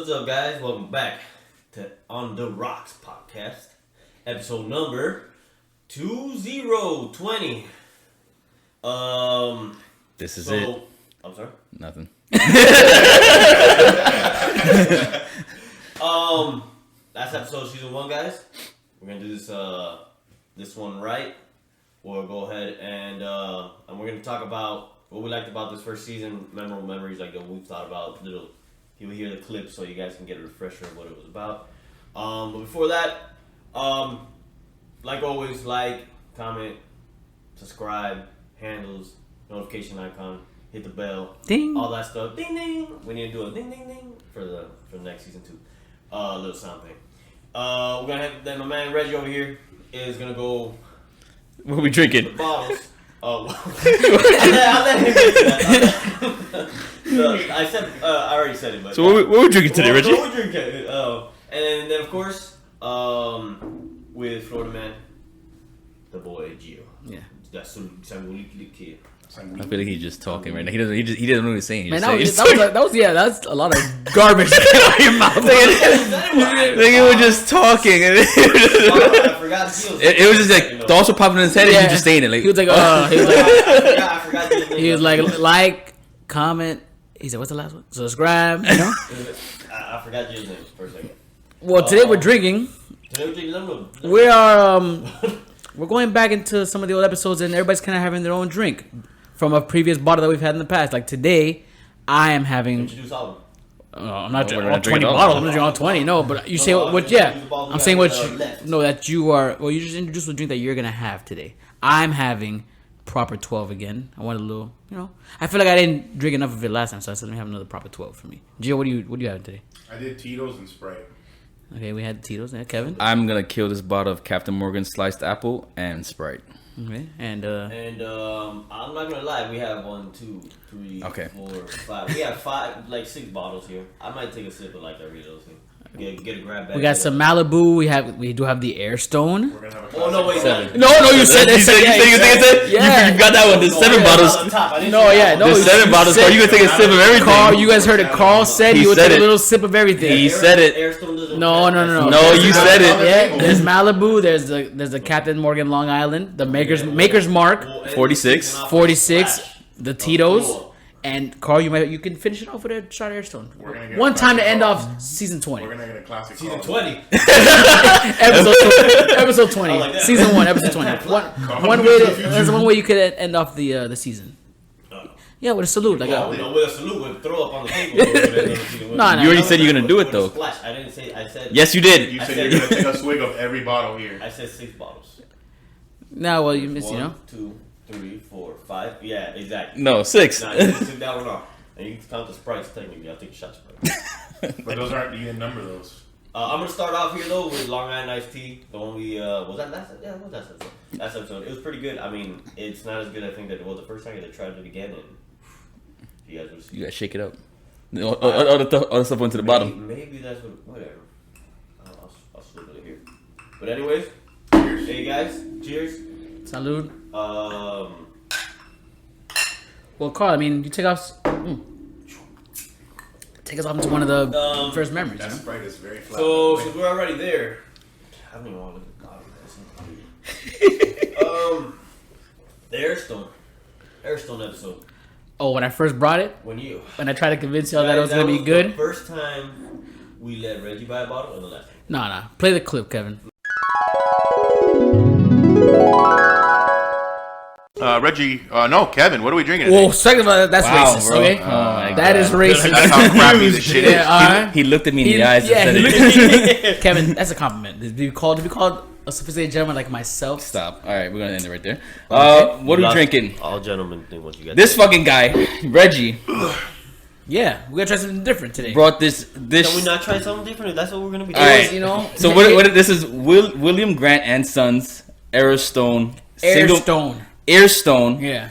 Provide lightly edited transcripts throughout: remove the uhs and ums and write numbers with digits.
What's up, guys? Welcome back to On the Rocks podcast, episode number 2020. This is it. I'm sorry. Nothing. Last episode, season 1, guys. We're gonna do this one right. We'll go ahead and we're gonna talk about what we liked about this first season, memorable memories, like what we've thought about. You will hear the clips so you guys can get a refresher of what it was about. But before that, like always, like, comment, subscribe, handles, notification icon, hit the bell, ding, all that stuff. Ding ding. We need to do a ding ding ding for the next season 2. Little sound thing. We're gonna have then my man Reggie over here is gonna go. What are we drinking? The bottles. Oh, I'll let him get to that. I said I already said it, but so what we drinking today, Reggie? What we drinking? And then of course, with Florida man, the boy Gio. Yeah. That's Sangulik kid. I feel like he's just talking right now. He doesn't know what he's saying. Man, that's a lot of garbage in your mouth. Like, he was just talking. And I forgot Gio's it was just like thoughts were popping in his head, and he was just saying it. Like he was like, I forgot Gio's name. he was like, comment. He said, "What's the last one? Subscribe." You know. I forgot Gio's name for a second. Well, today we're drinking. We are we're going back into some of the old episodes, and everybody's kind of having their own drink from a previous bottle that we've had in the past. Like today, I am having. Introduce all of them. I'm not drinking we're all not 20 drinking all bottles. of I'm them. not drinking all 20. No, but you say what? Yeah, I'm saying what? That you are. Well, you just introduced the drink that you're gonna have today. I'm having proper 12 again. I want a little. I feel like I didn't drink enough of it last time, so I said let me have another proper 12 for me. Gio, what do you have today? I did Tito's and Sprite. Okay, we had Tito's. Yeah, Kevin. I'm gonna kill this bottle of Captain Morgan sliced apple and Sprite. Okay, and I'm not gonna lie, we have 1, 2, 3, 4, 5. We have 6 bottles here. I might take a sip of like every little thing. Get a grab bag. we got some Malibu. We do have the Airstone. We're gonna have a Oh no, wait, 7. No, you said it. You said it? Yeah. You got that one. There's 7 bottles. There's 7 bottles. Carl, you gonna take a sip of everything. Carl, you guys heard it. Carl said he would take a little sip of everything. He said it. No. No, you said it. Yeah, there's Malibu. There's the Captain Morgan Long Island. The Maker's Mark 46. 46. The Tito's. And Carl, you can finish it off with a shot of Airstone. One time to end off season 20. We're gonna get a classic. Season 20. episode 20. like Season 1, episode 20. There's one way you could end off the season. Yeah, with a salute. With a salute, with throw up on the table. No. You already said you're gonna do it though. I didn't say. I said. Yes, you did. You said you're gonna take a swig of every bottle here. I said 6 bottles. No, well, you missed, 1, 2, 3, 4, 5. Yeah, exactly. No, 6. Nah, you just took that one off. And you can count the Sprites technically. I'll take a shot of Sprite. But those aren't, you didn't number those. I'm gonna start off here though with Long Island Iced Tea. The one we was that last? Yeah, what was that episode? Last episode. It was pretty good. I mean, it's not as good I think that it was the first time I tried it again, and you guys would see. You gotta shake it up. All the stuff went to the bottom. Maybe that's what. Whatever. I'll slip it here. But anyways, Cheers. hey guys, cheers. Salud. Um. Well, Carl, I mean, you take us off into one of the first memories. That Sprite is very flat. So since we're already there, I don't even want to look at the bottle. The Airstone episode. Oh, when I first brought it, When I tried to convince y'all that it was gonna be good. The first time we let Reggie buy a bottle, or the last time? Nah. Play the clip, Kevin. Reggie, no, Kevin, what are we drinking Well, today? second of all, that's Wow, racist. bro. Okay, Oh my that is racist. That's how crappy this shit is. Yeah, all right. He looked at me in the eyes and said he it. looked- Kevin, that's a compliment. To be called a sophisticated gentleman like myself. Stop. All right, we're gonna end it right there. Okay. What are we drinking? All gentlemen think what you got. This fucking guy, Reggie, Yeah, we gotta try something different today. brought this. Can we not try something different? That's what we're gonna be doing. All right. You know. So what? This is William Grant and Sons Airstone. Airstone. Yeah,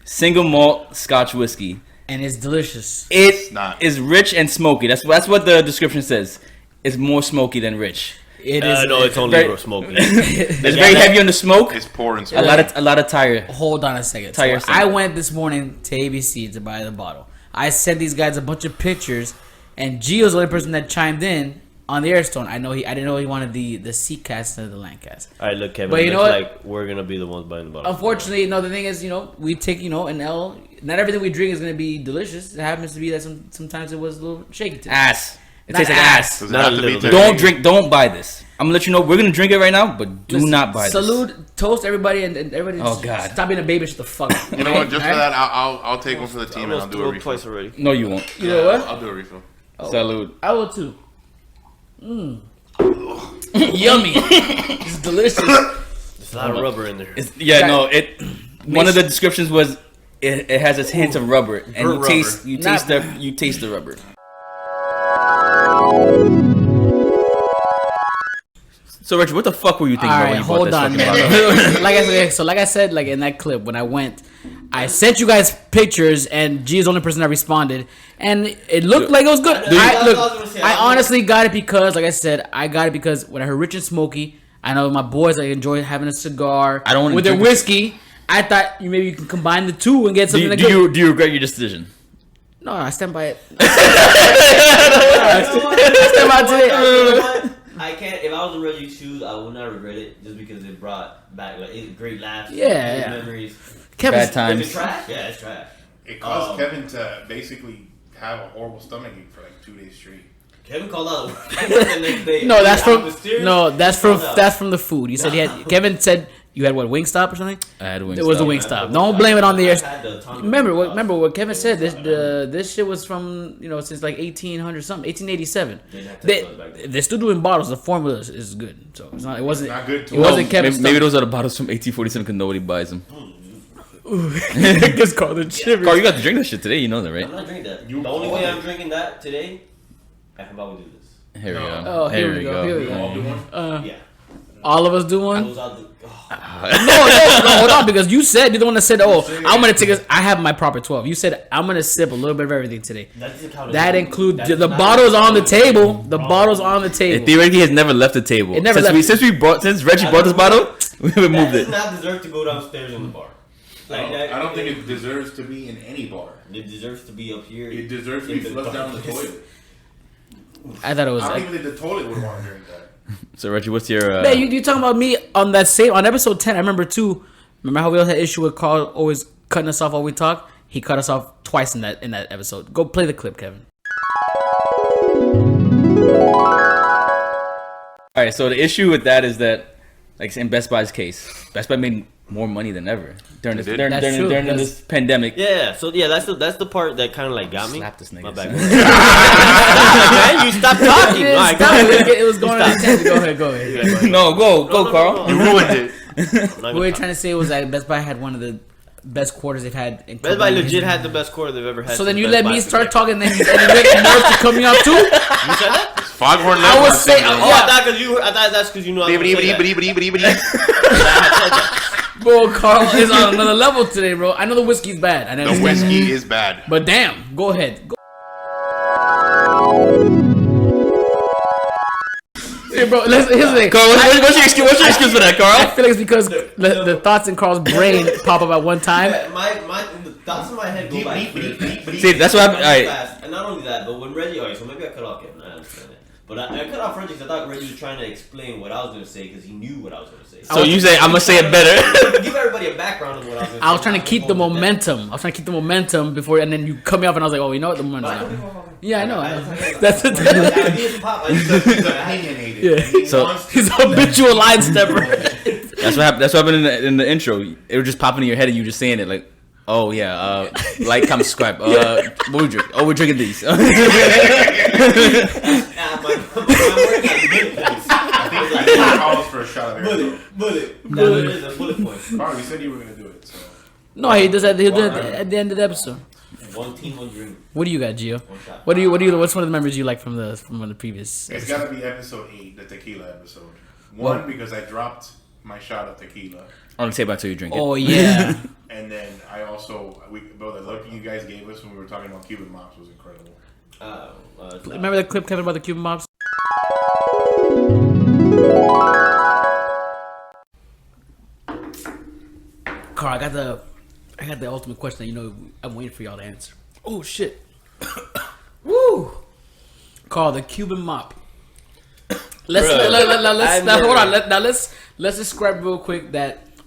Single malt Scotch whiskey. and it's delicious. It not. is rich and smoky. That's what the description says. It's more smoky than rich. It is. No, it's only very- real smoky. It's very heavy on the smoke. It's pouring. A lot of tire. Hold on a second. So Tire I went this morning to ABC to buy the bottle. I sent these guys a bunch of pictures, And Gio's the only person that chimed in on the Airstone. I didn't know he wanted the C cast instead of the land cast. All right, look, Kevin. But you know looks what? like we're gonna be the ones buying the bottle. Unfortunately, no. The thing is, we take an L. Not everything we drink is gonna be delicious. It happens to be that sometimes it was a little shaky today. Ass. It Not tastes like ass. Does it Not have a to be little today? bit. Don't drink. Don't buy this. I'm gonna let you know. We're gonna drink it right now, but do Listen, not buy this. Salute, toast everybody, and everybody. Oh, God. Stop being a baby. Shut the fuck up. You know what? Just for Alright? that, I'll take one for the team and I'll do a refill. twice already. No, you won't. You know what? I'll do a refill. Salute. I will too. Yummy. It's delicious. There's a lot of rubber in there. One of the descriptions was it has a hint of rubber, and you Rubber. taste Not- the rubber. So Richard, what the fuck were you thinking All about right, when you bought hold this on, fucking man. bottle? like I said, like in that clip when I went, I sent you guys pictures, and G is the only person that responded, and it looked like it was good. I know, that's what I was gonna say. I honestly got it because, like I said, I got it because when I heard Rich and Smokey, I know my boys like enjoy having a cigar. I don't wanna with their drink it. whiskey. I thought maybe you can combine the two and get something. Do you regret your decision? No, I stand by it. I stand by it today. You know what? I can't. If I was in Reggie's shoes, I would not regret it just because it brought back great laughs, Yeah, great yeah. memories. Kevin's Bad times. Is it trash? Yeah, it's trash. It caused Kevin to basically have a horrible stomachache for like 2 days straight. Kevin called out the next day. No, that's Out from mysterious, that's he from called out. that's from the food. You said he had. Kevin said you had what, Wingstop or something? I had Wingstop. It was a Wingstop. Don't blame it on the air. I had the Tommy Remember Wingstop. what Kevin said. This shit was from since like 1800 something, 1887. They didn't have Teslas back then. They're still doing bottles. The formula is good, so it's not. It wasn't. Not good to It wasn't Kevin's. Maybe those are the bottles from 1847 because nobody buys them. Just call the shivers. Carl, you got to drink that shit today. You know that, I'm right? not drinking that. You The only called way it. I'm drinking that today, how about we do this? Here we No. go. Oh, here we go. Here we You go. all do one? Yeah. All of us do I one. was out the. Oh. No, hold on, because you said you're the one that said, "Oh, I'm gonna take I have my proper 12." You said I'm gonna sip a little bit of everything today. That doesn't count as That food. includes That the does not bottles count on the as table. food. The bottles on the It table. theoretically has never left the table. It never since left since Reggie bought this bottle, we haven't That moved does it. not deserve to go downstairs in the bar. Like that, I don't think it deserves to be in any bar. It deserves to be up here. It deserves to be in the flushed down the darkness. toilet. I thought it was. I don't even think the toilet would want to drink that. So Reggie, what's your? Man, you talking about me on episode 10? I remember too. Remember how we always had issue with Carl always cutting us off while we talk? He cut us off twice in that episode. Go play the clip, Kevin. All right. So the issue with that is that, like in Best Buy's case, Best Buy made more money than ever during this They did. during, That's during, true, during because- this pandemic. Yeah, so yeah, that's the part that kind of like got me. Slap this nigga. My bad. Man, you stop talking. All right, Stop. go ahead. It was going on intense. Go ahead. No, go, Carl. You ruined it. I'm not What gonna we were talk. trying to say was that Best Buy had one of the best quarters they've had. In Best Buy company legit history. had the best quarter they've ever had. So then since you Best let Buy me began. start talking, then you make Nerf to cut me off too. You said that? Foghorn I was saying- Oh, Yeah. I thought that's because you know I was gonna say that. Bro, Carl is on another level today, bro. I know the whiskey's bad. I know The whiskey is bad. but damn, go ahead. Hey, bro, here's the thing. Carl, what's your excuse? What's your excuse for that, I Carl? feel like it's because the thoughts in Carl's brain pop up at one time. The thoughts in my head go back. See, that's what happened. All right. Fast. And not only that, but when Reggie, alright, so maybe I cut off Kevin. I understand it. But I cut off Reggie because I thought Reggie was trying to explain what I was going to say because he knew what I was going to say. So you say I'm gonna say it better? Give everybody a background of what I was going to say. I was trying to keep the momentum before, and then you cut me off, and I was like, "Oh, you know what? The momentum's out." Yeah, I know. That's the ideas pop. I just- Opinionated. Yeah. And he So- wants to- He's a habitual line stepper. That's what happened. That's what happened in the intro. It was just popping in your head, and you just saying it like, "Oh yeah, like, comment, subscribe." What we drink? Oh, we're drinking these. I think he calls for a shot of air. Bullet. That's what it is, a bullet point. Carl, you said you were gonna do it. So. No, he does that. He'll do it at the end of the episode. One team, one dream. What do you got, Gio? One shot. What do you? What's one of the memories you like from one of the previous? It's gotta be episode 8, the tequila episode. One, because I dropped my shot of tequila. On the table until you drink it. Oh yeah. And then I also, bro, the look you guys gave us when we were talking about Cuban mops was incredible. Remember that clip, Kevin, about the Cuban mobs? Carl, I got the ultimate question that I'm waiting for y'all to answer. Oh shit. Woo! called the Cuban mop. Let's Bro, I've never- hold on. Let's describe real quick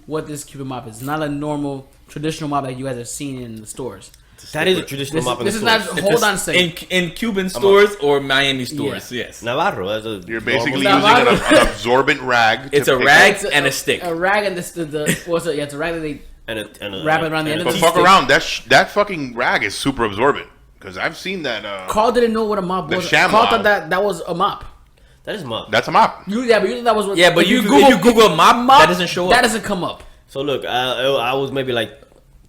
what this Cuban mop is. It's not a normal traditional mop that you guys have seen in the stores. That is a traditional mop in the This is not. stores. Hold on a second. In Cuban stores or Miami stores, yes. Navarro. That's a You're basically normal- using an absorbent rag. It's to a pick rag up- and a stick. A rag and what's it? Yeah, it's a rag that they. and a Wrap it around the end of But the fuck stick. around. That fucking rag is super absorbent. Because I've seen that. Carl didn't know what a mop The was. sham Carl mop. thought that was a mop. That is mop. That's a mop. You thought that was what. Yeah, but if if you Google mop, that doesn't show That up. doesn't come up. So look, I was maybe like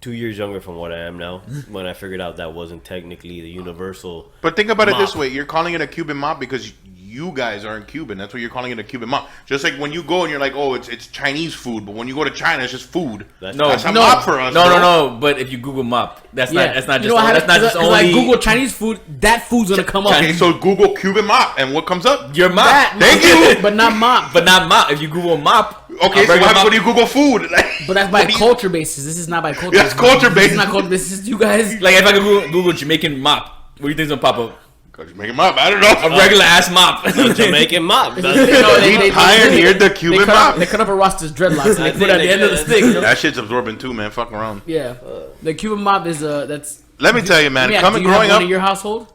2 years younger from what I am now when I figured out that wasn't technically the universal. But think about it this Mop. way: you're calling it a Cuban mop because you guys aren't Cuban. That's what you're calling it a Cuban mop. Just like when you go and you're like, oh, it's Chinese food, but when you go to China, it's just food. That's That's a no, mop for us. No, bro. no. But if you Google mop, that's not You just know what that's not just because only like Google Chinese food. That food's gonna come up. Okay, so Google Cuban mop, and what comes up? your mop. That, Thank you. but not mop. But not mop. If you Google mop, Okay, a so what regular happens mop- when you Google food? But that's by culture basis. This is not by culture. That's culture This is basis. not culture. This is you guys. Like if I could Google Jamaican mop, what do you think's gonna pop up? Cause you make him up. I don't know. A regular ass mop. Jamaican mop. No, He pioneered the Cuban mop. They cut up a Roster's dreadlocks and they I put think it at they the end of the did. stick. You know? That shit's absorbent too, man. Fuck around. Yeah, the Cuban mop is that's. Let me tell you, man. Let me ask, Coming do you have growing one up, in your household?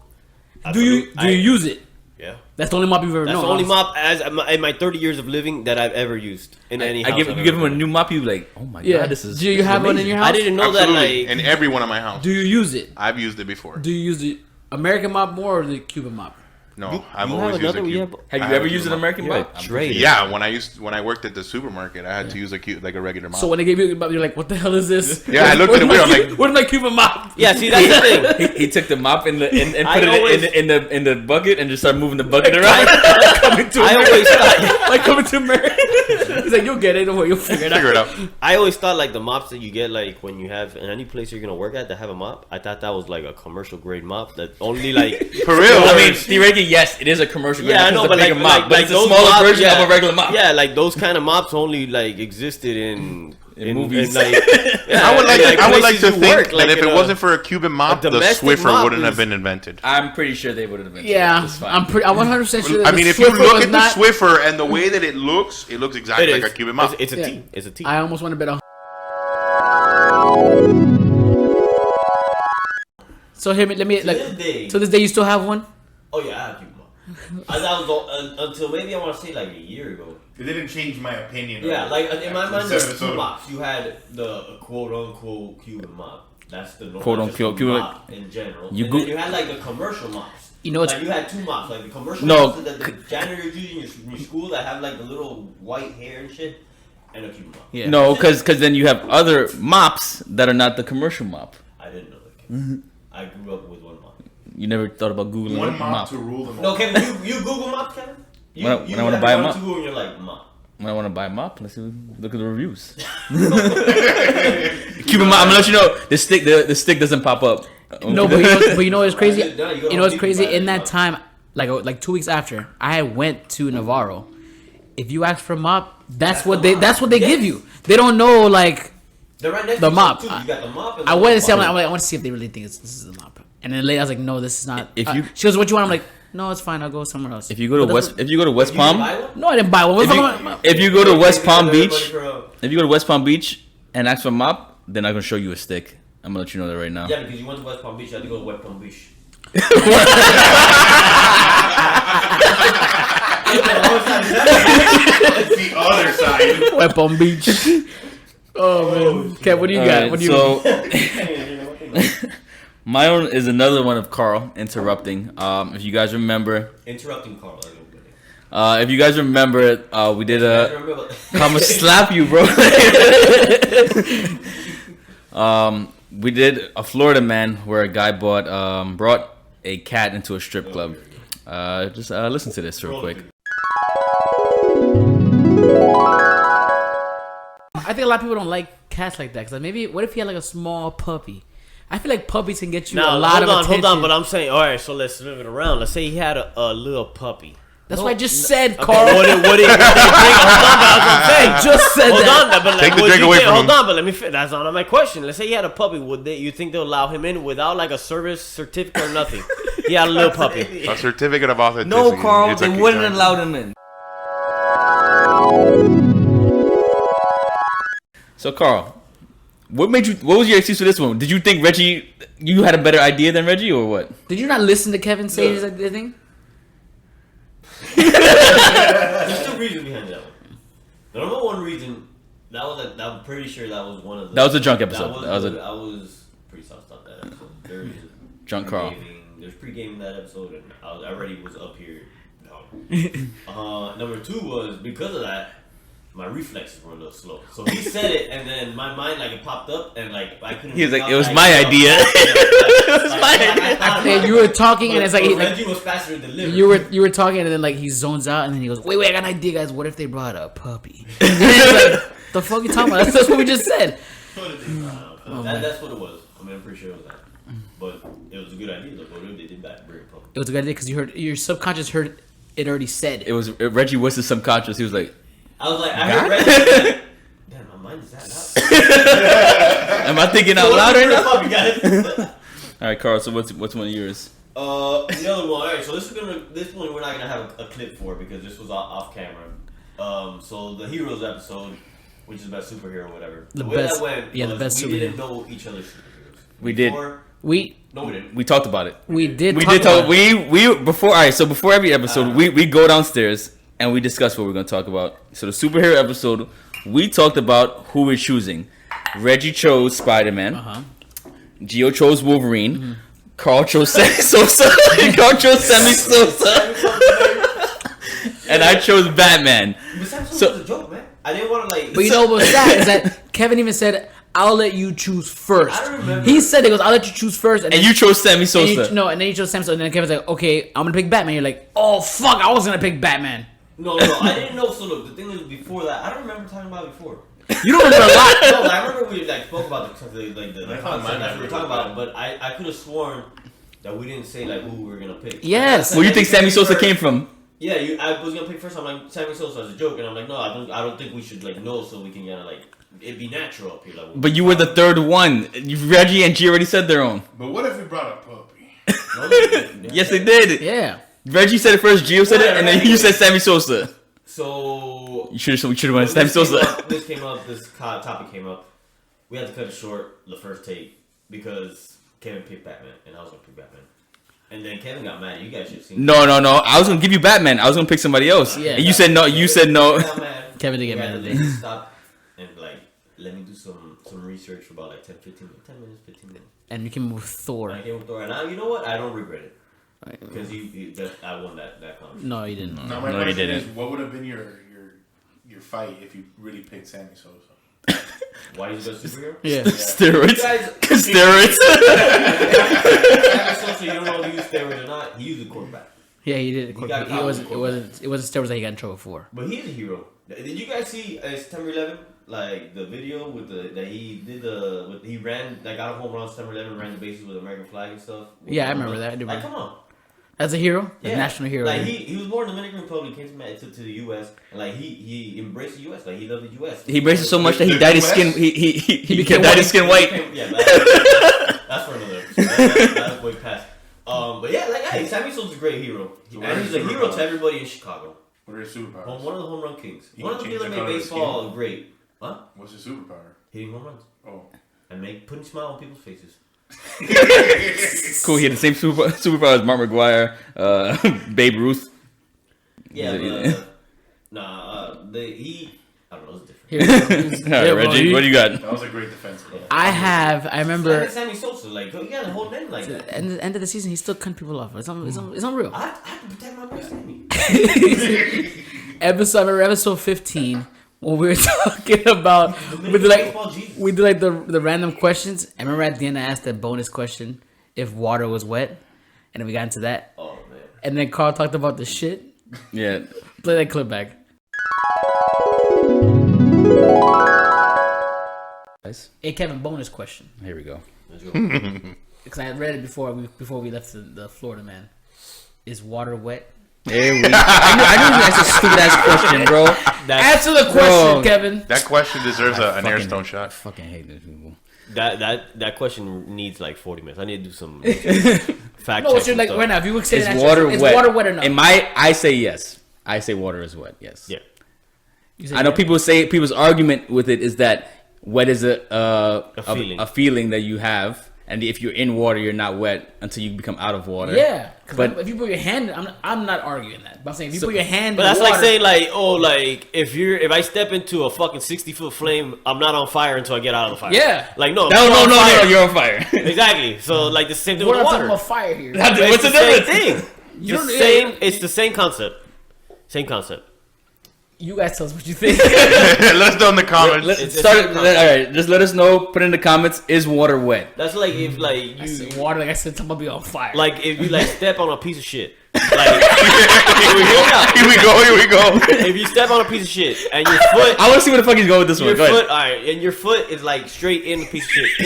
I Do you believe- use it? Yeah. That's the only mop you've ever That's known. the only obviously. mop in my 30 years of living that I've ever used in any house. You I've give him ever a been new mop, you like, oh my Yeah. god, this is. Do you this is have one in amazing. your in. house? I didn't know absolutely, that in every one of my house, Do you use it? I've used it before. Do you use the American mop more or the Cuban mop? No, I've you always have used a another- you Cuban. Have I you ever a used an Cuban mop. American You're mop? a traitor. Yeah, when I worked at the supermarket, I had to use like a regular mop. So when they gave you the mop, you're like, "What the hell is this?" Yeah, I looked at it weird, I'm like- "Where's my Cuban mop?" Yeah, see, that's the thing. He took the mop and put I it always- in the bucket and just started moving the bucket around. coming to I America. always thought, Like coming to America. He's like, "You'll get it. Don't worry, you'll figure it Figure out." it out. I always thought like the mops that you get like when you have in any place you're gonna work at that have a mop. I thought that was like a commercial grade mop that only like For real. I mean, theoretically, yes, it is a commercial. yeah, I know, but like, mop, but it's a those smaller mops, version yeah, of a regular mop. Yeah, like those kind of mops only like existed in movies. like, yeah, I would like places to you think work, like that if in it a- wasn't for a Cuban mop, the domestic Swiffer mop wouldn't have is- been invented. I'm pretty sure they would have been. Yeah, It's fine. I'm 100% sure. That I the mean, if you Swiffer look was at not, the Swiffer and the way that it looks exactly It like is. a Cuban mop. It's a Yeah. T. It's a T. I almost want to bet on. So here, let me like. this day- To this day, you still have one? Oh yeah, I have Cuban mop. That was until maybe I want to say like a year ago. It didn't change my opinion. Yeah, like in my mind, there's two mops. You had the quote unquote Cuban mop. That's the normal Quote unquote Cuban- mop in general. You And go- then you had like the commercial mops. You know, it's Like you had two mops, like the commercial No, mops that the janitors use in your school that have like the little white hair and shit, and a Cuban mop. yeah. No, because then you have other mops that are not the commercial mop. I didn't know that. I grew up with one mop. You never thought about googling One a mop to rule them all. No, Kevin, you Google mops, Kevin? You, When I- you when I wanna have buy a one mop. too, and you're like mop. When I want to buy a mop, let's see, look at the reviews. Cuban mop. I'm gonna let you know the stick doesn't pop up. No, but you know what's crazy? No, you go You know what's on crazy? YouTube, In buy that it. time, like 2 weeks after, I went to Navarro. If you ask for a mop, that's what they give you. They don't know like. They're right next The to each mop. other, too. You got the mop and I the went to see. mop. I want to see if they really think this is a mop. And then later I was like, no, this is not. If you- she goes, what you want? I'm like, no, it's fine. I'll go somewhere else. If you go to But West, that's- if you go to West You didn't Palm, buy one? no, I didn't buy one. What if the you, fuck am I- if you go to West Palm Everybody Beach, for a- if you go to West Palm Beach and ask for a mop, then I'm gonna show you a stick. I'm gonna let you know that right now. Yeah, because you went to West Palm Beach, you had to go to West Palm Beach. It's the other side. Wet Palm Beach. Oh man, Kev, what do you got? Alright, What do you? so my own is another one of Carl interrupting. If you guys remember, Interrupting Carl. I don't get it. if you guys remember, we did I a. remember. I'm gonna slap you, bro. We did a Florida man where a guy brought a cat into a strip club. Just listen to this real quick. I think a lot of people don't like cats like that. Cause like maybe, what if he had like a small puppy? I feel like puppies can get you Now, a lot of hold attention. on, but I'm saying, all right, so let's move it around. Let's say he had a little puppy. That's what I just said, Okay, Carl. what did they drink? Hold on, but I was gonna say. I just said Hold that. on, but like, Take the what drink you away think? from Hold him. on, but let me. That's not my question. Let's say he had a puppy. Would they? You think they'll allow him in without like a service certificate or nothing? He had a little puppy. A certificate of authenticity. No, Carl, It's they like- wouldn't allow them in. So, Carl, what made you? What was your excuse for this one? Did you think Reggie? You had a better idea than Reggie, or what? Did you not listen to Kevin say No. his thing? There's two reasons behind that one. The number one reason I'm pretty sure that was one of the. That was a drunk episode. I was pretty sauced on that episode. There's Drunk Carl. There's pre-gaming that episode, and I already was up here. No. Number two was because of that. My reflexes were a little slow, so he said it, and then my mind like it popped up, and like I couldn't. He was like, stop, "It was my idea." It was my idea. Yeah, you were talking and it's like, Reggie was faster to deliver. you were talking and then like he zones out and then he goes, wait, I got an idea, guys. What if they brought a puppy? And then it's like, the fuck you talking about? That's what we just said. That's what it was. I mean, I'm pretty sure it was that. But it was a good idea though. What if they did that? Bring a puppy. It was a good idea because you heard your subconscious heard it already said. It was Reggie was the subconscious. He was like, I was like, I heard Reggie. Damn, my mind is that loud. "Am I thinking out loud right now?" Puppy, guys. All right, Carl. So what's one of yours? The other one. All right, so this one we're not gonna have a clip for because this was off camera. So the Heroes episode, which is the best superhero, or whatever. The way best- that went yeah, the was best we superhero. didn't know each other's superheroes. We did. No, we didn't. We talked about it. We did We talk did talk. about it. We before. All right. So before every episode, we go downstairs and we discuss what we're gonna talk about. So the superhero episode, we talked about who we're choosing. Reggie chose Spider-Man. Gio chose Wolverine. Carl chose Sammy Sosa. Carl chose Sammy Sosa. And I chose Batman. But Sam So- was a joke, man. I didn't want to like. But you know what's sad is that Kevin even said, I'll let you choose first. I don't remember. He said, he goes, I'll let you choose first. And you chose Sammy and Sosa. and then you chose Sam Sosa. And then Kevin's like, okay, I'm going to pick Batman. You're like, oh, fuck, I was going to pick Batman. No, I didn't know. So look, the thing is, before that, I don't remember talking about it before. You don't remember a lot. No, I remember we like spoke about the That's concept my that we were memory talking was about, but I could have sworn that we didn't say like who we were gonna pick. Yes. Where you think Sammy Sosa came from? Yeah, I was gonna pick first. I'm like Sammy Sosa as a joke, and I'm like, no, I don't think we should like know so we can kind of like it'd be natural up here. Like, But you were the third one. Reggie and G already said their own. But what if we brought a puppy? Yes, they did. Yeah. Reggie said it first. Gio said it, and then you said Sammy Sosa. So We should have went Sammy Sosa. This topic came up. We had to cut it short the first take because Kevin picked Batman, and I was gonna pick Batman. And then Kevin got mad. You guys should have seen. No. I was gonna give you Batman. I was gonna pick somebody else. Yeah. And you said no. You said no. Got mad. Kevin did get We mad had at to me. like stop and like let me do some research for about like 10 minutes, 15 minutes. And you came with Thor. And I came with Thor, and now you know what? I don't regret it because I won that conversation. No, you didn't. Now my No, you question didn't. is, what would have been your fight if you really picked Sammy Sosa? Why is he the best superhero? Yeah. Steroids. You guys, Steroids. Sammy Sosa, you don't know if he used steroids or not. He used a quarterback, Yeah, he did. He got It caught wasn't. with It wasn't steroids that he got in trouble for. but he's a hero. Did you guys see September 11? Like the video with he ran like got a home run on September 11, ran the bases with American flag and stuff. Yeah, I remember that. I do Like, remember. come on. As a hero, a Yeah. national hero. Like he was born in the Dominican Republic, came to the U.S. and like he embraced the U.S. Like he loved the U.S. He embraced it so much that he dyed his skin. He became dyed his white. skin white. Yeah, that's for another episode. That's way past. But yeah, like hey, Sammy Sosa's a great hero, So what and are he's a his hero to superpowers? everybody in Chicago. What are his superpowers? One of the home run kings. He One of can the people change that the made color of his baseball great. Huh? What's his superpower? Hitting home runs Oh. and putting smile on people's faces. Cool. He had the same superpower as Mark McGuire, Babe Ruth. Yeah, Yeah. but I don't know, it's different. Here, All right, Reggie, what do you got? That was a great defense. Bro. I remember. Sammy Sosa, like you gotta hold in like that. At the end of the season, he still cutting people off. It's unreal. I have to protect my boy Sammy. Episode 15, when we were talking about we did like the random questions. I remember at the end I asked that bonus question if water was wet, and then we got into that. Oh man. And then Carl talked about the shit. Yeah. Play that clip back. Nice. Hey Kevin, bonus question. Here we go. Let's go. Because I had read it before we left the Florida man. Is water wet? There we go. I knew you asked a stupid ass question, bro. Answer the question, Bro. Kevin. That question deserves an fucking- airstone shot. Fucking hate these people. That question needs like 40 minutes. I need to do some fact No, checks it's your and like stuff. right now. If you would say Is that, water is wet? water wet or not? I say yes. I say water is wet. Yes. Yeah. You say I know yes? people's argument with it is that wet is a feeling. a feeling that you have, and if you're in water, you're not wet until you become out of water. Yeah, But- but if you put your hand, I'm not arguing that. But I'm saying if you put your hand, But in that's water, like saying like, oh, like if I step into a fucking 60-foot flame, I'm not on fire until I get out of the fire. Yeah. Like no, No, you're no, on no, fire. no, you're on fire. Exactly. So like the same thing we're with not water. talking about fire here. But What's it's the same difference? thing. You The don't- same. It's the same concept. Same concept. You guys tell us what you think. Let us know in the comments. It's Start. the same All right, just let us know. Put in the comments. Is water wet? That's like if like I you said water, like I said, somebody be on fire. like if you like step on a piece of shit. Like hear me out. Here we go. Here we go. If you step on a piece of shit and your foot I want to see where the fuck he's going with this Your one. Go foot, ahead. alright, and your foot is like straight in the piece of shit.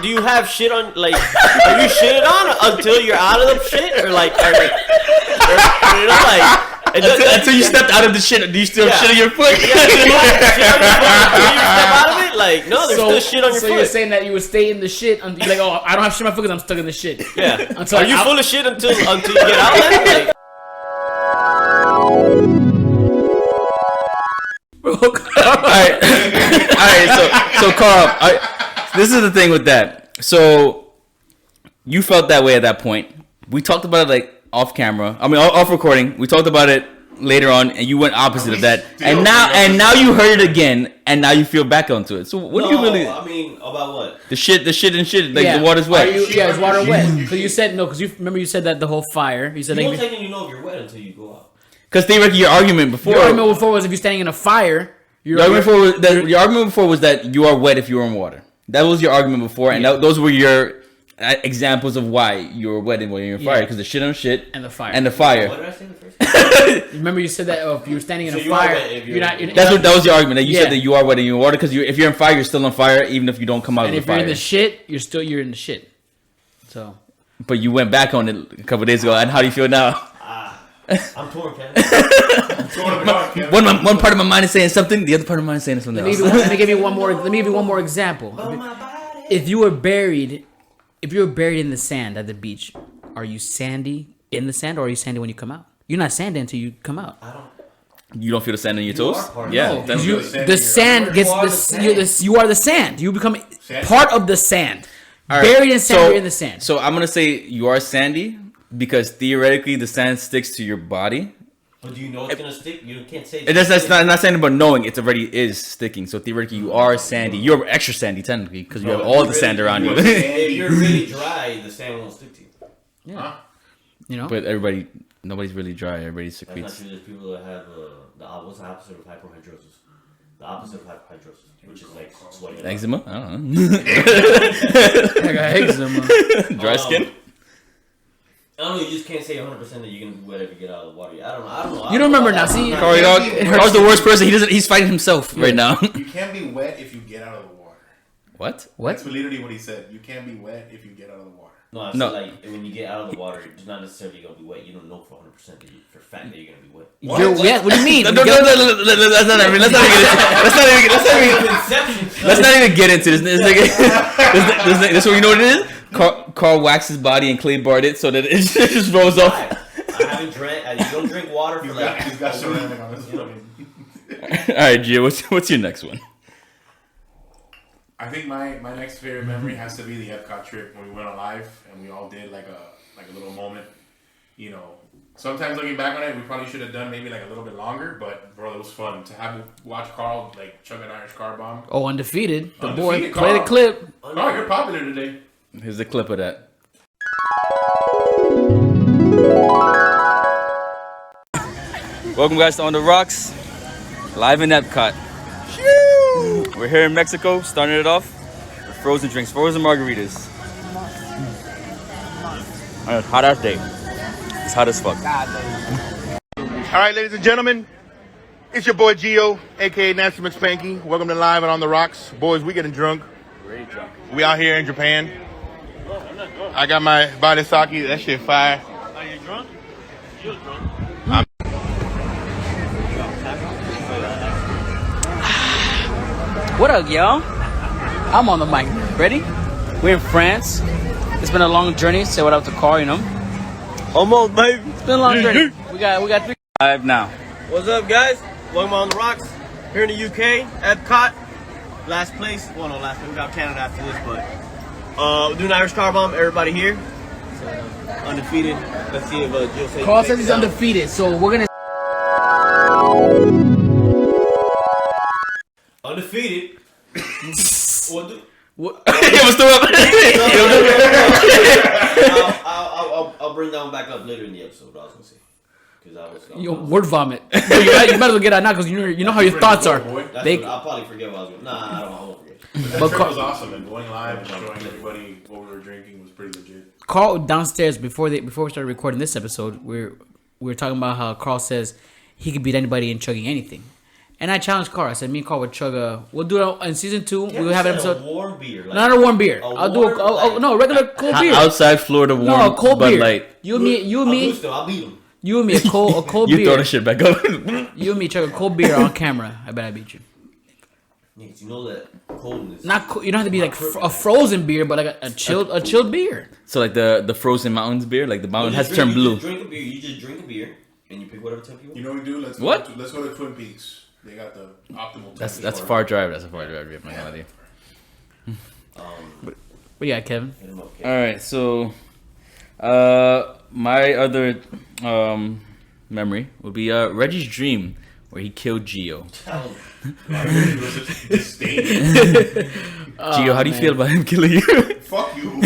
Do you have shit on, like, are you shitted on until you're out of the shit? Or like, you know, like, Until you stepped out of the shit, do you still have Yeah. shit on your foot? shit on your foot until you step out of it? Like, no, there's still shit on your so foot. you're saying that you would stay in the shit until you're like, oh, I don't have shit on my foot because I'm stuck in the shit. Yeah. Until Are you I- full of shit until you get out of it? Like, Alright, so Carl, this is the thing with that. So you felt that way at that point. We talked about it like off camera. I mean, off recording. We talked about it later on, and you went opposite of that. And now you heard it again, and now you feel back onto it. So what do you really? I mean, about what? The shit, like Yeah. the water's Are wet. you- yeah, is water wet? Because you said no. Because you remember you said that the whole fire. You said You like, don't take and you know if you're wet until you go out. Because theoretically, your argument before. your argument before was if you're standing in a fire. Your argument before was that you are wet if you're in water. That was your argument before, and those were your examples of why you were wet and when you're in fire. Because the shit on shit And the fire. and the fire. What did I say the first? Remember you said that if you're standing in So a you are fire, wet if you're not. You're, That was your argument. That you Yeah. said that you are wet and you're in water because if you're in fire, you're still on fire even if you don't come out and of if the you're fire. in the shit, you're in the shit. So But you went back on it a couple days ago, and how do you feel now? I'm torn, Ken. One part of my mind is saying something, the other part of my mind is saying something else. let me give you one more. Let me give you one more example. If you were buried in the sand at the beach, are you sandy in the sand or are you sandy when you come out? You're not sandy until you come out. You don't feel the sand on your toes? are part of Yeah. it. that's- You, sand the here. sand gets You are the sand. you are the sand. You become Sand. part of the sand. All right, Buried in sand, you're in the sand. So I'm gonna say you are sandy because theoretically the sand sticks to your body. But do you know it's gonna stick? You can't say. And that's not saying about knowing it already is sticking. So theoretically you are sandy. You're extra sandy technically because you have all the sand around you. If you're really dry, the sand won't stick to you. Huh? You know. But nobody's really dry. Everybody That's not secretes. true. There's people that have what's the opposite of hyperhidrosis? The opposite of hyperhidrosis, which is like sweating. Eczema? I don't know. I got eczema. Dry skin? I don't know. You just can't say 100% that you're gonna be wet if you get out of the water. I don't know. You don't remember now. See, Corey, Carl's the worst person. He's fighting himself right now. You can't be wet if you get out of the water. What? That's literally what he said. You can't be wet if you get out of the water. No, I No. said like when you get out of the water, it's not necessarily gonna be wet. You don't know for 100% that for a fact that you're gonna be wet. Yeah, what do you mean? No, let's not even get into this. This one, you know what it is? Carl waxed his body and clay barred it so that it just rolls off. I haven't drank. You don't drink water for like. He's got a week. ceramic on his You know, fucking. All right, Gio, what's your next one? I think my next favorite memory has to be the Epcot trip when we went on live and we all did like a little moment. You know, sometimes looking back on it, we probably should have done maybe like a little bit longer, but bro, it was fun to watch Carl like chug an Irish car bomb. Oh, undefeated. The boy, Undefeated, play the Carl. clip. Carl, you're popular today. Here's a clip of that. Welcome, guys, to On the Rocks, live in Epcot. We're here in Mexico, starting it off with frozen drinks, frozen margaritas. On a hot ass day. It's hot as fuck. All right, ladies and gentlemen, it's your boy Gio, aka Nancy McSpanky. Welcome to Live and on the Rocks. Boys, we getting drunk. We out here in Japan. I got my body sake. That shit fire. Are you drunk? You're drunk. What up, y'all? I'm on the mic. Ready? We're in France. It's been a long journey. Say what up to Carl, you know. Almost, baby. It's been a long journey. We got 3 live now. What's up, guys? Welcome on the rocks here in the UK, Epcot. Last place. Well, no, last place. We got Canada after this, but we're doing Irish car bomb. Everybody here, undefeated. Let's see if Jill says. Carl says he's undefeated, so we're gonna. Undefeated. What? What? Yeah, what's up? I'll bring that one back up later in the episode. I was gonna say, because I was. Yo, word vomit. you might as well get out now because you know how your thoughts are. I'll probably forget what I was going. Nah, I won't forget. That But trip Carl- was awesome, and going live and showing everybody what we were drinking was pretty legit. Carl downstairs before we started recording this episode, we were talking about how Carl says he could beat anybody in chugging anything, and I challenged Carl. I said me and Carl would chug a. We'll do it in season 2. Yeah, we'll have an a episode. warm beer. Like, Not a warm beer. I'll do no regular cold beer. Outside Florida warm No, a cold Bud beer. Light. You and me. I'll beat him. You and me. A cold You beer. throw the shit back up. You and me chug a cold beer on camera. I bet I beat you. Niggas, you know that coldness. Not you don't have to be like a frozen beer, but like a chilled beer. So like the frozen mountains beer, like the mountain has turned blue. You just drink a beer and you pick whatever temp you want. You know what we do? Let's go to Twin Peaks. They got the optimal. That's a temperature. far drive. That's a far drive. I'm not gonna lie to you. What do you got, Kevin? Hit 'em up, All right, so my other memory would be Reggie's dream where he killed Gio. Gio, how do you feel about him killing you? Fuck you.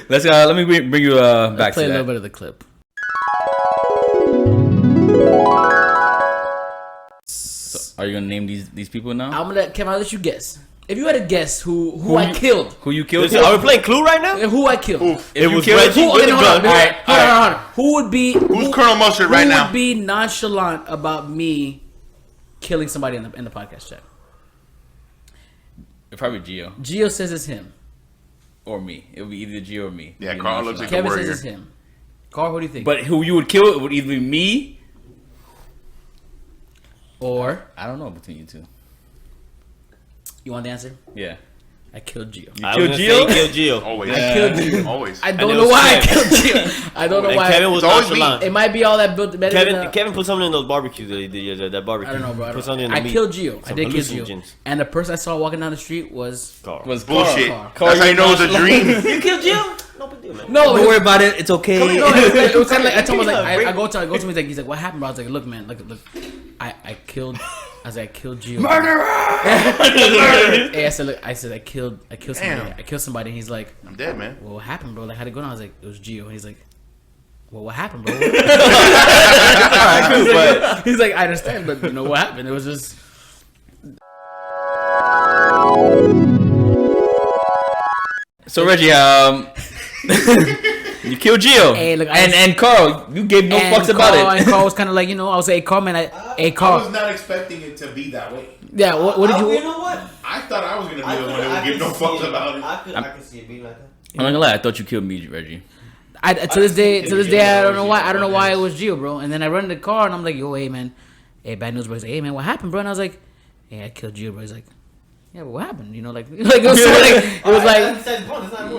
Let me bring you back Play to a little that. bit of the clip. So, are you gonna name these people now? I'm gonna Kevin. I'll let you guess. If you had to guess who I killed, Who you killed? Are we playing Clue right now? who I killed. It was killed- Reggie Who, with okay, the hold on, gun. hold on. Who would be Who's Colonel Mustard right who now? would be nonchalant about me killing somebody in the podcast chat? Probably Gio Gio says it's him. or me. It would be either Gio or me. Yeah, You Carl know, looks like Kevin warrior. says it's him. Carl, what do you think? But who you would kill would either be me. or I don't know between you two. you want the answer? Yeah. I killed Gio. You I killed was gonna say Gio? he killed Gio. Always. I killed Gio. Always. I And don't it know was why I Kevin. killed Gio. I don't know And why. Kevin was It's always nonchalant. It might be all that built. Kevin put something in those barbecues that he did. That barbecue. I don't know, bro. Put something in the I meat. killed Gio. I Some did kill Gio. hallucinogens. And the person I saw walking down the street was Carl. Was Bullshit. Carl. That's how you know it's a dream. You killed Jim? No big deal, man. no. Don't worry about it. It's okay. No, it was kind of like I told him, I was like, Break- I go to him, he's like, what happened, bro? I was like, look, man, look, I killed, I was like, I killed Gio. Hey, I said, I killed somebody. Damn. I killed somebody. And he's like, I'm dead, man. well, what happened, bro? Like, how'd it go down? I was like, it was Gio. And he's like, well, what happened, bro? He's like, I understand, but you know what happened? It was just. So Reggie, you killed Gio, Hey, look, and Carl, you gave no fucks about And it. Carl was kind of like, I was like, hey, Carl, man, hey, I Carl. was not expecting it to be that way. Yeah, what did You you? know what? I thought I was gonna be the one that would give no fucks about it. I could see it being like that. I'm not gonna lie, I thought you killed me, Reggie. To this day, I don't know why it was Gio, bro. And then I run in the car and I'm like, yo, hey man, hey, bad news, bro. He's like, hey man, what happened, bro? And I was like, hey, I killed Gio, bro. He's like, yeah, but what happened? Like it was so like, it was like,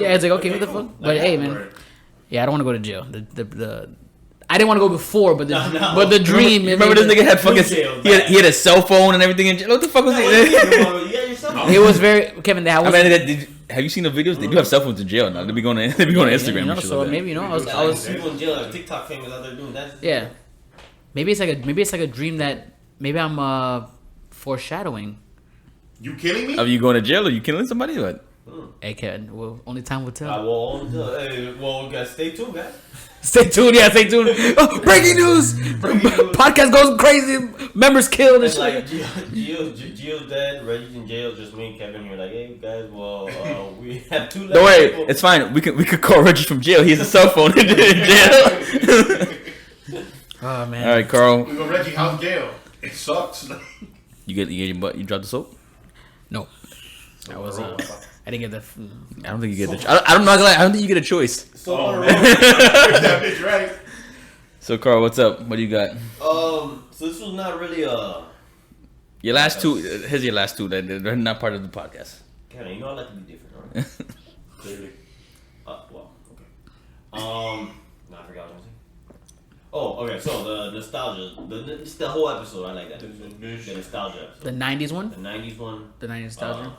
yeah, it's like, okay, what the fuck? But hey, man, yeah, I don't want to go to jail. The I didn't want to go before, but the dream. Remember this nigga had fucking jail, he had a cell phone and everything. And what the fuck was he? It was very Kevin. That was. I mean, have you seen the videos? They do have cell phones in jail now. They be going to Instagram. You know, and shit so like that. maybe I was. People in jail are TikTok famous out there doing that. Yeah, maybe it's like a dream that maybe I'm foreshadowing. You kidding me? Are you going to jail or you killing somebody? What? Hey Kevin, well, only time will tell. Guys, stay tuned, guys. Stay tuned, yeah, stay tuned. Oh, breaking news! Podcast goes crazy. Members killed and It's shit. like Gio's dead, Reggie's in jail, just me and Kevin here. Like, hey guys, well, we have 2 left. Don't worry, it's fine. We could call Reggie from jail. He has a cell phone in jail. Oh man. All right, Carl. We go Reggie House jail. It sucks. You get your butt. You dropped the soap. No, I was. I didn't get the. I don't think you get the. I'm not gonna lie. I don't think you get a choice. So, Oh, that bitch right. So Carl, what's up? What do you got? so this was not really Your last two. Here's your last two. They're not part of the podcast. Kevin, you know I like to be different, right? Clearly. Well, okay. No, I forgot what I was saying. Oh, okay. So the nostalgia, just the whole episode, I like that. The nostalgia episode. The 90s one? The 90s one. The 90s nostalgia?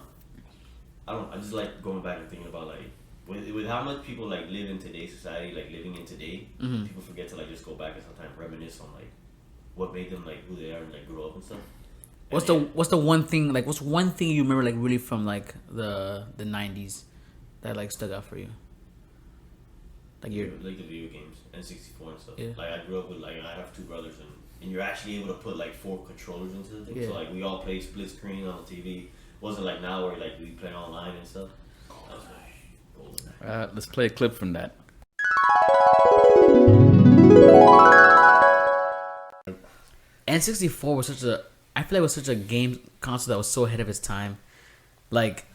I just like going back and thinking about like with how much people like live in today's society, like living in today. People forget to like just go back and sometimes reminisce on like what made them like who they are and like grow up and stuff. What's the one thing like? What's one thing you remember like really from like the 90s that like stuck out for you? Like your like the video games N64 and stuff. Yeah. Like I grew up with like I have two brothers and you're actually able to put like 4 controllers into the thing. Yeah. So like we all play split screen on the TV. Wasn't like now where like we play online and stuff. That was golden. Let's play a clip from that. N64 was such a. I feel like it was such a game console that was so ahead of its time. Like,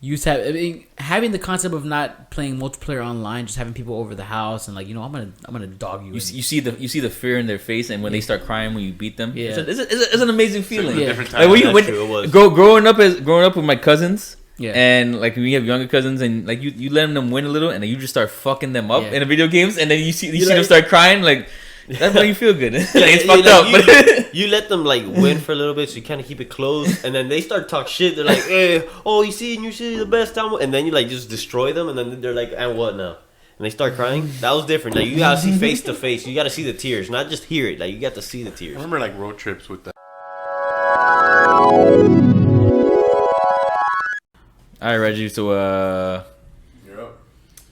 you used to have, I mean, having the concept of not playing multiplayer online, just having people over the house and like, you know, I'm gonna dog you. You see the fear in their face, and when they start crying when you beat them. Yeah. It's an amazing feeling. a Yeah. different time. Like when you That's true, it was. growing up with my cousins. Yeah. And like when you have younger cousins and like you letting them win a little and then you just start fucking them up Yeah. in the video games and then you see like- them start crying, like that's when you feel good. Like, it's You, fucked like, up. But you let them like win for a little bit, so you kind of keep it close, and then they start talk shit. They're like, "Hey, oh, you see the best time," and then you like just destroy them, and then they're like, "And what now?" And they start crying. That was different. Like you gotta see face to face. You gotta see the tears, not just hear it. Like you got to see the I tears. remember like road trips with that. all right, Reggie. So You're up.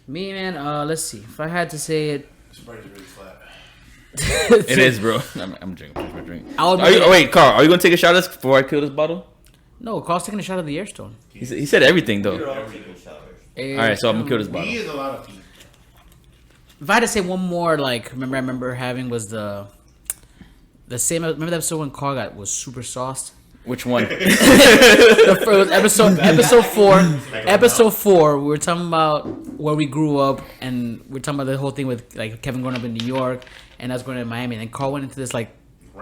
Me, man. Let's see. If I had to say it, This bar is really flat. it is, bro. I'm drinking. Please, my drink. I would. Wait, Carl. Are you gonna take a shot of this before I kill this bottle? No, Carl's taking a shot of the Airstone. He said everything though. You're all taking showers. All right, so I'm gonna kill this bottle. He is a lot of pee. If I had to say one more, like, I remember having was the same. Remember that episode when Carl was super sauced? Which one? The first episode 4. We were talking about where we grew up, and we are talking about the whole thing with like Kevin growing up in New York, and us going to Miami, and then Carl went into this like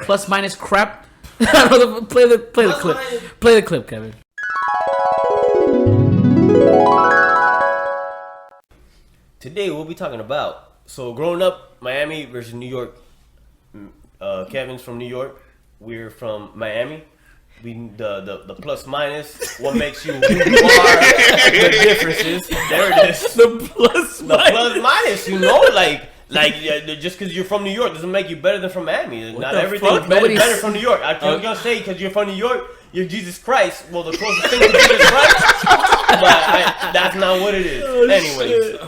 plus minus crap. play the clip. Play the clip, Kevin. Today we'll be talking about growing up Miami versus New York. Kevin's from New York. We're from Miami. We the plus minus. What makes you who you are? The differences. There it is. The plus Plus minus. You know, just because you're from New York doesn't make you better than from Miami. Not the everything's fuck? better from New York. I was gonna say because you're from New York, you're Jesus Christ. Well, the closest thing to Jesus Christ, but that's not what it is. Anyways.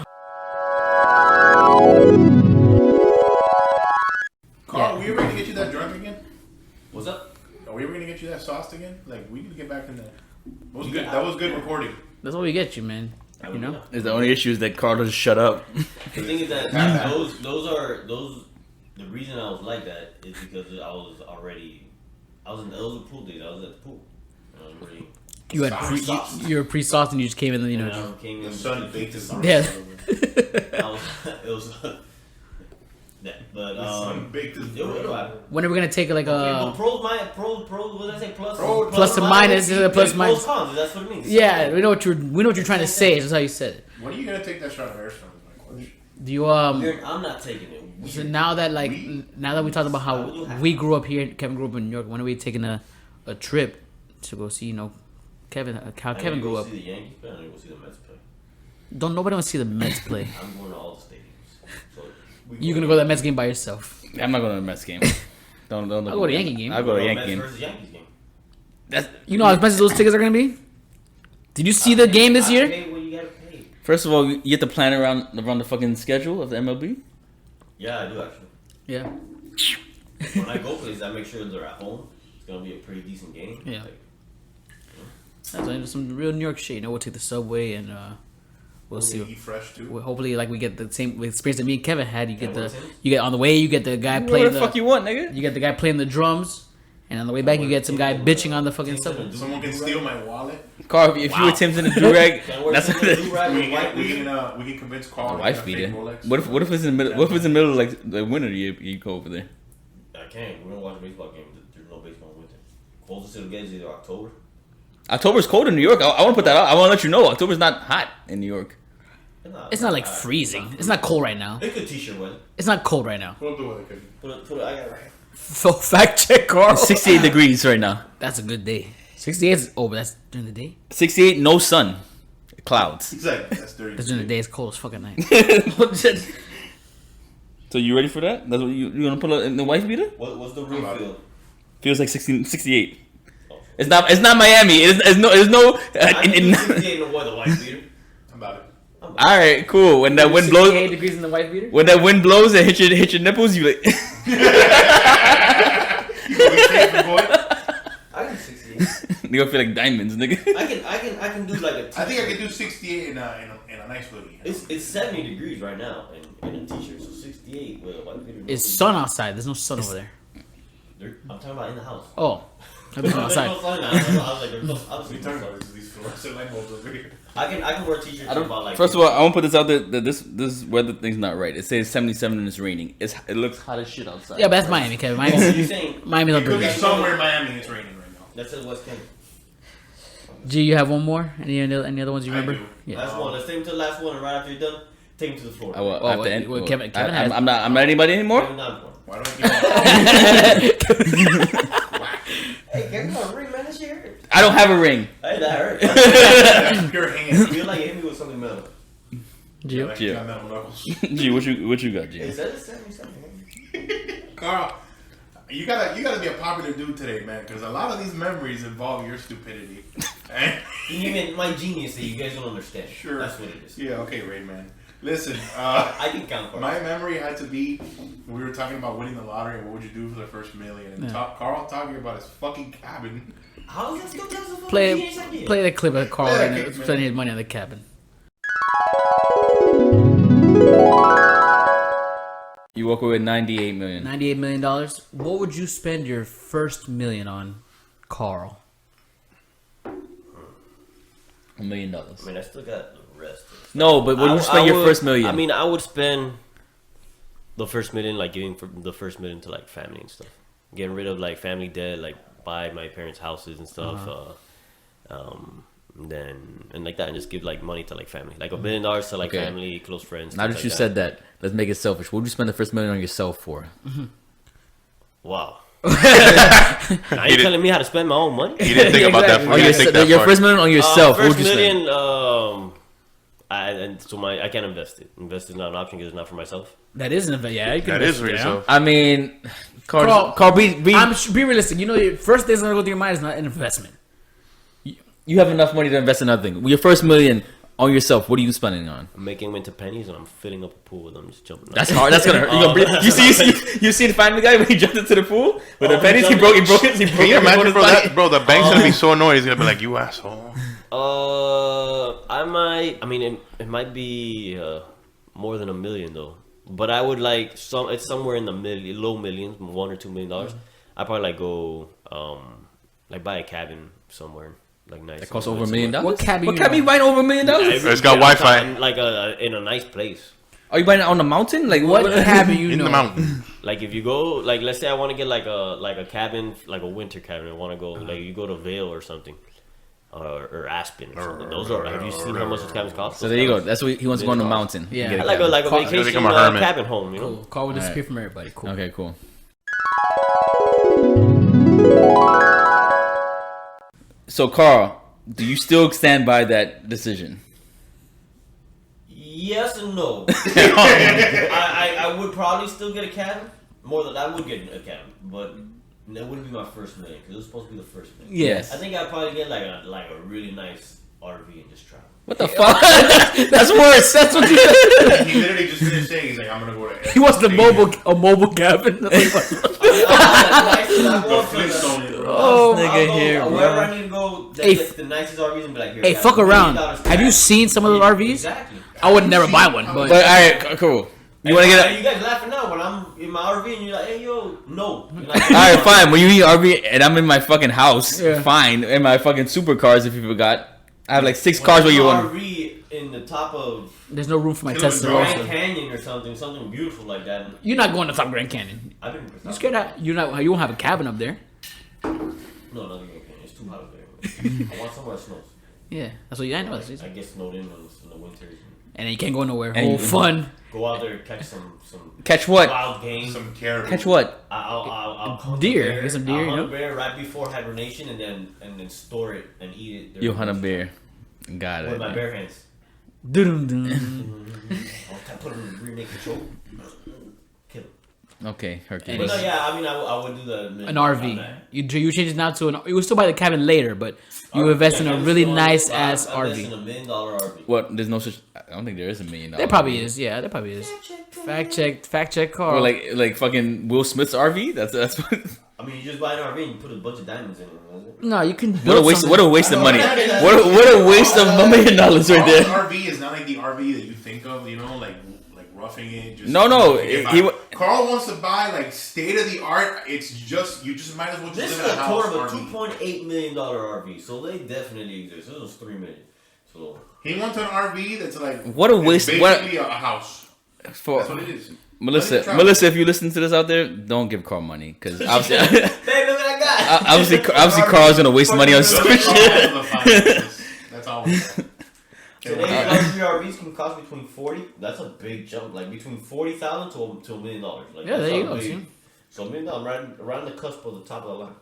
Carl, are we ever gonna get you that drunk again? What's up? Are we ever gonna get you that sauced again? Like we need to get back in there. That was good. That was good recording. That's what we get you, man. You know. Is the only issue is that Carl doesn't shut up. The thing is that those. The reason I was like that is because those were pool days. I was at the pool. I was already. You were pre-sauced and you just came in, you And know. I came The in. sun baked his Yeah. It was. That, but The sun baked his it was. When are we gonna take like But a? pros, what did I say? Plus and minus, is it a plus pros, minus? Cons, that's what it means. Yeah, we know what you're trying to say. That's how you said it. When are you gonna take that shot of Airstone? Is my question. Do you I'm not taking it. So now that we talked about how we grew up here, Kevin grew up in New York. When are we taking a trip to go see Kevin? How Kevin grew up? See the Yankees play. I'm gonna go see the Mets play. Don't nobody want to see the Mets play. I'm going to all the stadiums. So You're gonna go to that Mets game by yourself. I'm not going to the Mets game. Don't. I'll go to Yankee game. I'll go to Yankee Mets game. versus Yankees game. That's, You know how expensive those tickets are gonna be? Did you see the game this year? Pay what you gotta pay. first of all, you have to plan around the fucking schedule of the MLB. Yeah, I do actually. Yeah. When I go places, I make sure they're at home. It's gonna be a pretty decent game. Yeah. Like, That's some real New York shit. You know, we'll take the subway and we'll see. Eat fresh too. Well, hopefully, like we get the same experience that me and Kevin had. You get Yeah, the what it is? you get on the way. You get the guy What playing the fuck you want, nigga? You get the guy playing the drums, and on the way back, you get some guy bitching on the fucking subway. Someone can steal my wallet. Carl, if you were Tim's in the do-rag, Can't work that's with what the do-rag with white We people. can convince Carl. the to wife get a beater. fake Rolex. What if it's in the middle? What if it's in the middle of like the winter? You go over there. I can't. We're gonna watch a baseball game. There's no baseball in winter. Coldest it'll get is either October. October's cold in New York. I want to put that out. I want to let you know October's not hot in New York. It's not like freezing. It's not cold right now. It could t-shirt weather. It's not cold right now. Pull up the weather, kid. Put it, I got it right here. So fact check, Carl. It's 68 degrees right now. That's a good day. 68 is but that's during the day. 68, no sun, clouds. Exactly. That's dirty. That's during the day. It's cold as fucking night. So you ready for that? That's what you gonna put in the wife beater? What's the real feel? Feels like 68. It's not Miami. It's no. I can 68 in the weather, white beater. How about it? All right, cool. When that wind blows, 68 degrees in the white beater. when that wind blows and hit your nipples, you like. I can 68. You gonna feel like diamonds, nigga. I can do like a t-shirt. I think I could do 68 in a nice hoodie. It's 70 degrees right now in a t-shirt, so 68 with a white beater. It's sun outside. There's no sun over there. I'm talking about in the house. Oh, there's sun There's outside. no sun in the house. I was like, there's no What are you talking about? These fluorescent light bulbs over here. I can wear t-shirts about like. First of all, I want to put this out there that this weather thing's not right. It says 77 and it's raining. It looks hot as shit outside. Yeah, but that's Miami, Kevin. So Miami's you're saying Miami's not It could be pretty. somewhere in Miami it's raining right now. that's in West Kent. G, you have one more? Any other ones you I remember? do. Yeah. Last one. Let's take him to the last one, and right after you're done, take him to the floor. I will, Oh, after wait, end- wait, well, Kevin has- I'm not anybody anymore. Kevin Dunn. Why don't you Hey, Kevin, got a ring, man. That shit hurt. I don't have a ring. Hey, that hurt. Pure I hands? feel like you hit me with something metal. Gio? Like Yeah. you got metal knuckles. Gee, what you got, G? Is that a 77? Carl, you gotta be a popular dude today, man, because a lot of these memories involve your stupidity. And Even my genius that you guys don't understand. Sure. That's what it is. yeah, okay, Rain Man. Listen, I can count for my memory had to be we were talking about winning the lottery and what would you do for the first million, and Carl talking about his fucking cabin. How is that still just a fucking Play genius idea? play the clip of Carl Play that and clip, man. spending his money on the cabin. You walk away with 98 million. $98 million. What would you spend your first million on, Carl? $1 million. I mean, I still got the rest. No, but when you spend your first million, I mean, I would spend the first million, like giving for the first million to like family and stuff, getting rid of like family debt, like buy my parents' houses and stuff. And like that, and just give like money to like family, like $1 billion to like Okay. family, close friends. now stuff that like you said that, let's make it selfish. What would you spend the first million on yourself for? Wow. Now you telling me how to spend my own money? He didn't think about that. Exactly. He didn't think that Your far. first million on yourself. What would First you spend? million, I can't invest it. Invest is not an option because it's not for myself. That is an event. Yeah, you can That invest is for it, yeah. yourself. I mean, Carl, Carl, be be realistic. You know, your first thing's gonna go through your mind is not an investment. you have enough money to invest in nothing. Your first million on yourself. What are you spending on? I'm making them into pennies and I'm filling up a pool with them, just jumping. That's hard. That's gonna hurt. You, gonna breathe. You see the Family Guy when he jumped into the pool with the pennies. He broke it. Can you imagine, bro? Bro, the bank's gonna be so annoyed. He's gonna be like, "You asshole." I might. I mean, it might be more than $1 million though. But I would like It's somewhere in the low millions, $1 or $2 million. I probably like go like buy a cabin somewhere. Like nice. It costs over $1 million. What cabin What you cabin you want? buying over $1 million? It's got Wi-Fi. Like in a nice place. Are you buying it on the mountain? Like What cabin you In know? the mountain. Like if you go, like let's say I want to get like a cabin, like a winter cabin. I want to go, like you go to Vail or something, or Aspen or something. Those are. Have you seen how much those cabins cost? So there you go. That's what he wants to go on the mountain. Yeah. Get a I like cabin. a Carl- vacation become a hermit. cabin home. You know. Cool. Carl will disappear Alright. from everybody. Cool. Okay, cool. So Carl, do you still stand by that decision? Yes and no. I would probably still get a cabin. More than I would get a cabin, but that wouldn't be my first million because it was supposed to be the first million. Yes. I think I'd probably get like a really nice RV and just travel. What the fuck? That's worse. That's what you. He literally just finished saying, he's like, I'm gonna go to. He wants a mobile cabin. Oh, nigga here, Wherever bro. I need to go, Hey, that's the nicest RVs and be like, here. Hey, guys, fuck around. $1 Have you seen some of those RVs? Exactly. I would never buy one, but But all right, cool. You want to Are get? you guys laughing now when I'm in my RV and you're like, hey yo, no. You're like, All right, fine. When you eat RV and I'm in my fucking house, Yeah. fine. In my fucking supercars, if you forgot, I have like 6 cars where you want. RV in the top of there's no room for my Kill Tesla. him, Grand Also. Canyon or something beautiful like that. You're not going to top Grand Canyon. I've been. You scared that you won't have a cabin up there. No, not European. It's too hot up there. I want somewhere that snows. Yeah, that's what I know. I get snowed in the winters. And then you can't go nowhere. And Oh, you- fun. Go out there, catch some Catch what? wild game. Some caribou. Catch what? I'll hunt Deer. A bear. Get some deer, I'll you hunt know? a bear right before hibernation, and then store it and eat it. You hunt a bear. Got with it. my bare hands. Dun-dun-dun. I'll put them in remake control. Kill 'em. Okay, But Hercules. no, yeah, I mean, I would do the An RV. You change it now to an. You will still buy the cabin later, but you invest in a really nice ass I invest in RV. $1 million RV. What? There's no such. I don't think there is $1 million. There probably is. Yeah, there probably is. Fact check, Carl. Or like fucking Will Smith's RV. That's what. I mean, you just buy an RV and you put a bunch of diamonds in it. Doesn't it? No, you can What a build waste! something. What a waste of money! know. What a waste of $1 million right Carl's there. RV is not like the RV that you think of, you know, like roughing it. Just No, get he by. wa- Carl wants to buy like state of the art. It's just you just might as well just This is live in a a house. quarter of a RV. $2.8 million RV, so they definitely exist. This was $3 million. So He wants an RV that's like What a it's waste- Basically a house. For That's what it is. Melissa, Let it travel. Melissa, if you listen to this out there, don't give Carl money because obviously, hey, look what I got. obviously, Carl's gonna waste money on Don't stupid get Carl shit. out of the finances. That's all. Today's luxury RVs can cost between 40. That's a big jump, like between $40,000 to $1 million. Like, Yeah, that's there you not go, big. see? So $1 million, right on the cusp of the top of the line.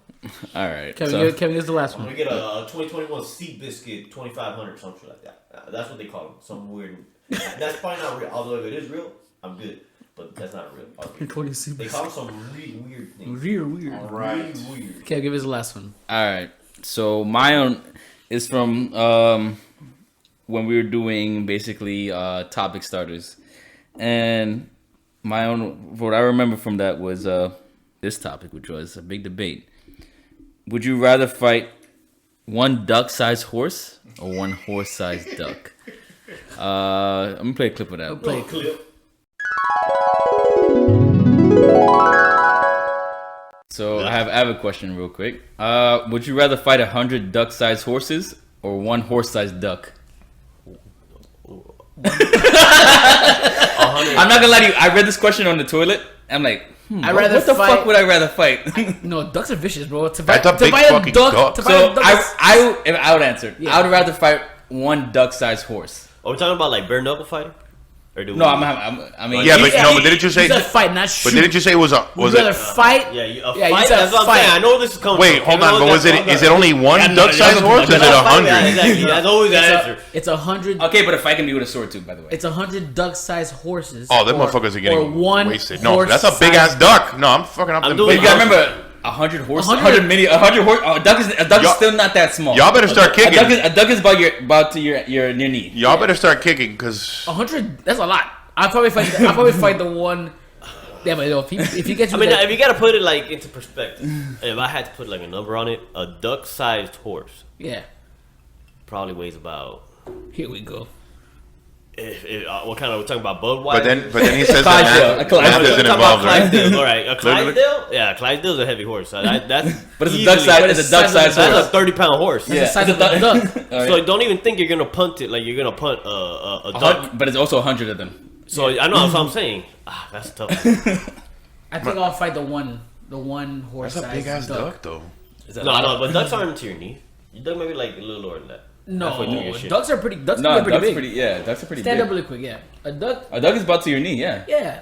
All right, Kevin, so Kevin, this is the last I'm one. gonna get a 2021 Sea Biscuit 2500, something like that. That's what they call them. Some weird. That's probably not real. Although if it is real, I'm good. But that's not real. They call them some really weird things. Weird. All right. Really weird. Kev, give us the last one. all right. So my own is from when we were doing basically topic starters, and my own what I remember from that was this topic, which was a big debate. Would you rather fight one duck-sized horse or one horse-sized duck? I'm gonna play a clip of that. Play it. Clip. So I have a question real quick. Would you rather fight 100 duck-sized horses or one horse-sized duck? I'm not gonna lie to you. I read this question on the toilet. I'm like, I'd rather what the fight- fuck would I rather fight? No, ducks are vicious, bro. To That's fight, a to big fight a fucking duck, duck. to fight So a duck is- I would answer. Yeah. I would rather fight one duck-sized horse. Are we talking about like bare knuckle fighting? Or do No, we- I mean, Yeah, but no, but didn't you say? He said fight, not shoot. But didn't you say it was a? Would Was you rather it? fight? Yeah, Yeah, fight. you said That's what I'm fight. saying. I know where this is coming Wait, from. hold I know on. But was that's- it? Is it only one Yeah, no, duck-sized no, horse? Or is it no, 100? Yeah, exactly. That's always the answer. It's 100. okay, but a fight can be with a sword too, by the way. It's 100 duck-sized horses. Oh, them or- motherfuckers are or getting one wasted. No, that's a horse-sized- big ass duck. No, I'm fucking up. I'm them doing But big you gotta horses. remember, 100 horse, 100 100 horse. A duck is Y'all- still not that small. Y'all better start kicking. A duck is about to your near knee. Y'all better start kicking, because 100. That's a lot. I'll probably fight the one. Yeah, but if you get you I mean, that- if you gotta put it like into perspective, if I had to put like a number on it, a duck-sized horse yeah. probably weighs about. Here we go. What kind of we're talking about? Budweiser. but then he says Clydesdale, that a math Clydesdale. isn't Talk about involved, right? Clydesdale. All right, a look. Clydesdale. Yeah, Clydesdale's a heavy horse. So that's But it's a easily- duck size. It's a duck size That's horse. a 30-pound horse. Yeah. The size It's of a the duck. All right. So don't even think you're gonna punt it like you're gonna punt a duck. But it's also 100 of them. So I know that's what I'm saying. That's tough. I think I'll fight the one horse. That's a big ass duck, though. No, but ducks aren't to your knee. Your duck maybe like a little lower than that. Halfway through No, your shit. ducks are pretty. Ducks No, can get pretty ducks big. pretty. Yeah, ducks are pretty Stand up big. really quick. Yeah, a duck. A duck is about to your knee. Yeah, Yeah,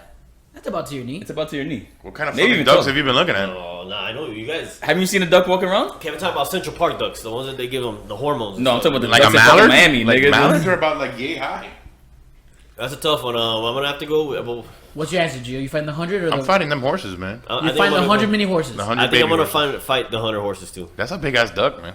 that's about to your knee. it's about to your knee. What kind of Maybe fucking even ducks taller. have you been looking at? Oh, nah, I know you guys. Haven't you seen a duck walking around? Can't talk about Central Park ducks, the ones that they give them the hormones. and No, I'm stuff. talking about the Like a ducks in fucking mallard? Miami, Like nigga. mallards are about like yay high. That's a tough one. I'm gonna have to go. With, What's your answer, Gio? You find the 100 or the? I'm fighting them horses, man. I You think find the I'm gonna 100 go- mini horses. The I 100 think baby I'm gonna horses. fight the 100 horses too. That's a big ass duck, man.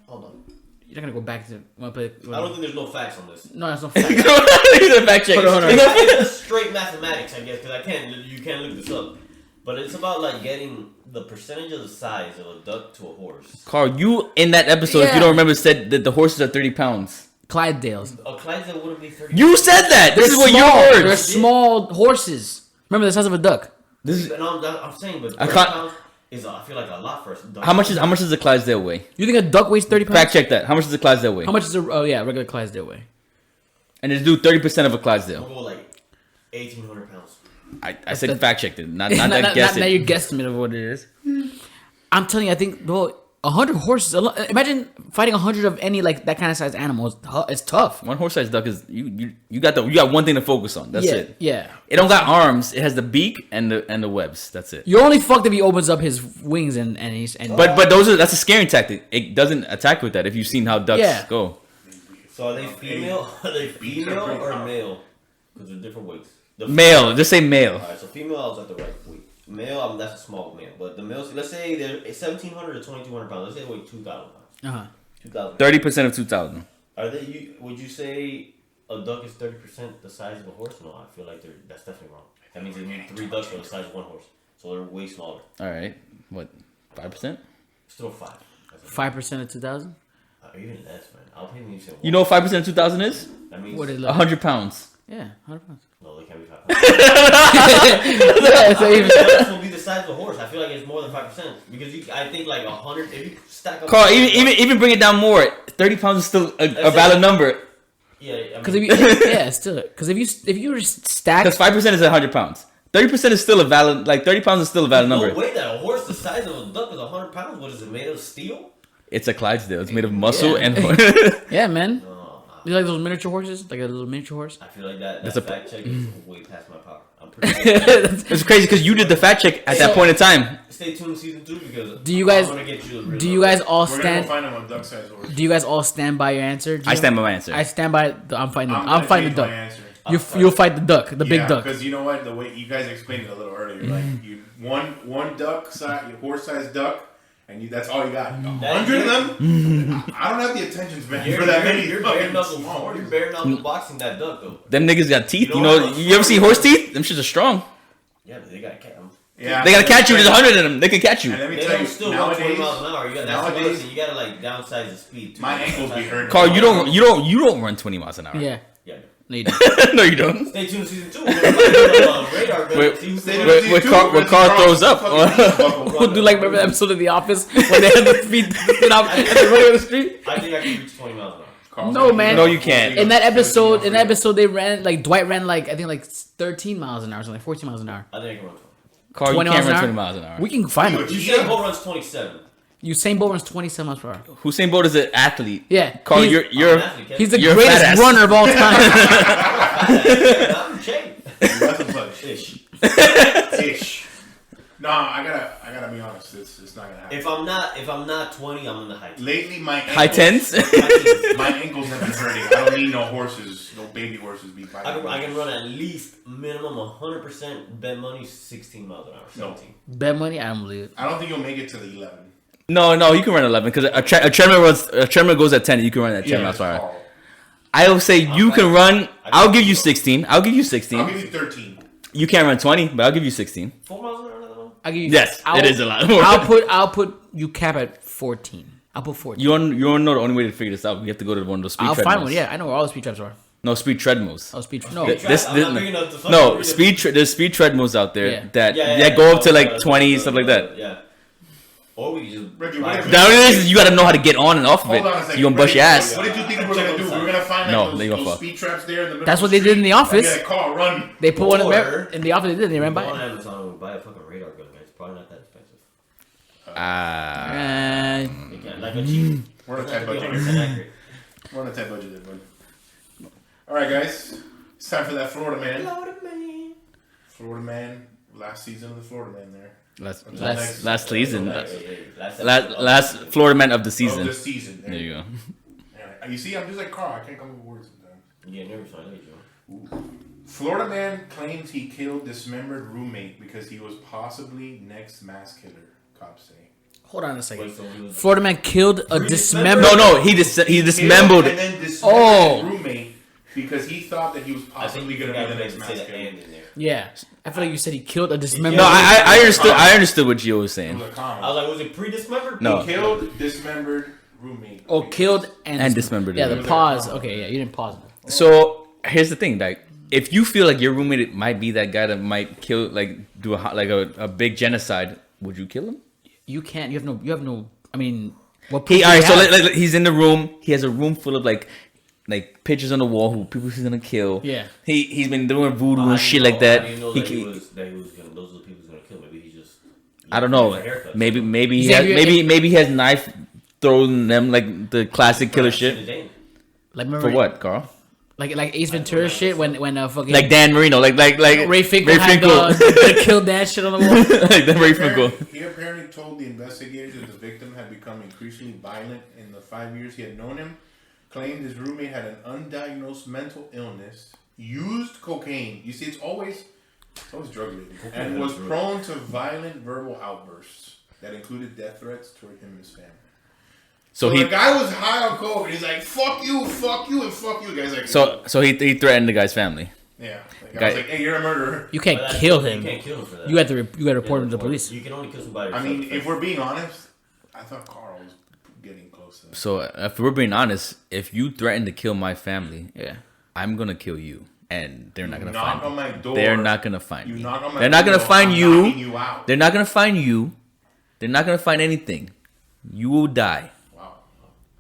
Hold on. You're not gonna go back to. Wanna play? I don't think there's no facts on this. No, that's no fact. He's a fact check. Hold on. It's straight mathematics, I guess, because you can't look this up. But it's about like getting the percentage of the size of a duck to a horse. Carl, you in that episode, if Yeah. you don't remember, said that the horses are 30 pounds. Clydesdales. A Clydesdale wouldn't be 30. You said that. This is what your They're words. small horses. Remember the size of a duck. This is And I'm saying, but I 30 can't- pounds is I feel like a lot for a duck. how much does a Clydesdale weigh? You think a duck weighs 30 pounds? Fact check that. How much does a Clydesdale weigh? How much is a regular Clydesdale weigh? And just do 30% of a I'm Clydesdale. gonna go like 1,800 pounds. I said fact checked it, not not, that guess now it. you're guessing of what it is. I'm telling you, I think 100 horses. Imagine fighting 100 of any like that kind of size animal. It's tough. One horse-sized duck is you got one thing to focus on. That's it. Yeah. It don't got arms. It has the beak and the webs. That's it. You're only fucked if he opens up his wings and he's. But that's a scaring tactic. It doesn't attack with that. If you've seen how ducks go. So are they female? Are they female or male? Because they're different weights. Male. Just say male. Alright, so female I was at the right weight. Male, that's a small male. But the males, let's say they're 1,700 to 2,200 pounds. Let's say they weigh 2,000 pounds. 2,000. 30% of 2,000. Are they? Would you say a duck is 30% the size of a horse? No, I feel like that's definitely wrong. That means they need 3 ducks for the size of 1 horse. So they're way smaller. All right. What? 5%? Still 5. 5% of 2,000. Even less, man. I'll pay me. You know what 5% of 2,000 is? That means What is 100 pounds. Yeah, 100 pounds. no, they can't be 5. Yeah, so even- Ducks will be the size of a horse. I feel like it's more than 5% because I think like 100. If you stack up, Carl, even bring it down more. 30 pounds is still a valid number. Yeah, I Because mean, still, because if you stack, Because 5% is 100 pounds. 30% is still a valid. Like 30 pounds is still a valid number. no way that a horse the size of a duck is 100 pounds. What is it made of? Steel? It's a Clydesdale. It's made of muscle and. yeah, man. No, You like those miniature horses? Like a little miniature horse? I feel like that That's a- fact check is way past my power. I'm pretty sure. It's crazy because you did the fact check at that point in time. Stay tuned season 2 because Do you guys- I'm gonna get you the real Do you number. guys all We're gonna go stand? find him a duck size horse. Do you guys all stand by your answer? I Gio? stand by my answer. I stand by. I'm fighting. I'm I'm fighting the my duck. answer. You'll fight the duck, the big duck. Because you know what, the way you guys explained it a little earlier, like you one duck size, horse sized duck, and that's all you got. 100 of them. I don't have the attention span You're for that many. You're fucking bare knuckle. small You're bare knuckle boxing that duck though. Them niggas got teeth. You You know know, what? you ever see horse teeth? Them shits are strong. Yeah, but they got cat. Yeah, They gotta catch you. There's 100 of them. They can catch you. And let me They tell don't you, still run 20 nowadays, miles an hour. That's another nowadays, thing. You gotta like downsize the speed. Too. my ankles be hurting. Carl, you don't run 20 miles an hour. Yeah. Yeah. No, you don't. No, you don't. Stay tuned to season 2. We're gonna radar gun. Wait, See who's Stay the tuned one. to When Carl throws up. We'll do like remember the episode of The Office when they had the speed up and they're running on the street. I think I can reach 20 miles an hour. Carl's No, like, man. No, you can't. In that episode, they ran like Dwight ran like I think like 13 miles an hour, something like 14 miles an hour. I think I can run 20. Carl, you 20 can't miles an run hour? 20 miles an hour. We can find him. Usain Bolt runs 27. Usain Bolt runs 27 miles per hour. Usain Bolt is an athlete. Yeah, Carl, he's- you're He's the You're a greatest fat ass. runner of all time. I'm Jay. Wrestle flex. Ish. Ish. No, I gotta be honest. It's not gonna happen. If I'm not 20, I'm in the high teens. Lately, my ankles, high tens. my ankles have been hurting. I don't need no horses, no baby horses. I can run at least minimum 100% bet money 16 miles an hour. 17. Bet money, I don't believe it. I don't think you'll make it to the 11. No, you can run 11 because a treadmill goes at 10. You can run at 10 miles per hour. Carl. I will say you can run. I'll give you 16. I'll give you I'll 16. give you 13. You can't run 20, but I'll give you 16. 4 miles an hour, another one? I'll give you. Yes, it is a lot more. I'll put you cap at 14. I'll put 14. You don't know the only way to figure this out. We have to go to one of those speed I'll treadmills. find one. Yeah, I know where all the speed traps are. No, speed treadmills. Oh, speed. No, Th- I'm not big enough to fucking no, read it. there's speed treadmills out there Yeah. that go up to like 20, stuff like that. Yeah. Or we can just. Ricky, ride what if- it. Now it is you got to know how to get on and off of it. Hold on a second. You gonna bust your ass. What did you think we were gonna do? We were gonna find No, like they those, gonna those fuck. speed traps there in the middle. That's of what the they did in the office. Get a car, run. They put one Or- in the office. They did. They ran Go by on it. Amazon and buy a fucking radar gun, guys. It's probably not that expensive. Uh, They can't, like a cheap. We're on a It's tight not gonna be budget. 100% accurate. We're on a tight budget, there, bud. All right, guys. It's time for that Florida man. Florida man. Last season of the Florida man there. Last season. Hey, Last Florida man of the Of season. the season. There you go. Yeah, you see, I'm just like Carl. I can't come up with words sometimes. You get nervous when I look at you. Florida man claims he killed dismembered roommate because he was possibly next mass killer. Cops say. hold on a second. Wait, so he was- Florida man killed a dismembered. No, he dismembered. And then dismembered Oh. his roommate because he thought that he was I think possibly you going to gotta be the next say mass the killer. and in there. Yeah, I feel like you said he killed a dismembered. No, I understood what Gio was It saying. was a I comment. was like, was it pre-dismembered? No. He killed dismembered roommate. Oh, killed and dismembered. Yeah, Yeah. the pause. Okay, yeah, you didn't pause. So here's the thing, like if you feel like your roommate might be that guy that might kill, like do a big genocide, would you kill him? You can't. You have no. I mean, what? He proof all do right. you So have? he's in the room. He has a room full of like like pictures on the wall who people he's gonna kill. Yeah. He's been doing voodoo How and do you shit know- like that. How do you know He that he can- was gonna, those are the people he's gonna kill? Maybe he just. I don't know. Haircut. Maybe he He's has like- maybe he has knife throwing them like the classic killer shit. Like remember For what, Carl? Like Ace Ventura shit when fucking Like Dan Marino, like Ray Finkel had the kill that shit on the wall. like the Ray Finkel. He apparently told the investigators that the victim had become increasingly violent in the 5 years he had known him. Claimed his roommate had an undiagnosed mental illness, used cocaine. You see, it's always drug related, and was prone to violent verbal outbursts that included death threats toward him and his family. So The guy was high on coke, and he's like, "Fuck you, and fuck you." The guy's like, so he threatened the guy's family. yeah. I was like, "Hey, you're a murderer." You can't kill You him. can't kill him for that. You got to report him to the police. You can only kill somebody. I mean, if we're being honest, I thought Carl was getting close to that. So if we're being honest, if you threaten to kill my family, Yeah. I'm gonna kill you, and they're not gonna Knock find on you. my door. They're not gonna find You you. knock on my They're not gonna window, find I'm you. knocking you out. They're not gonna find you. They're not gonna find anything. You will die. Wow.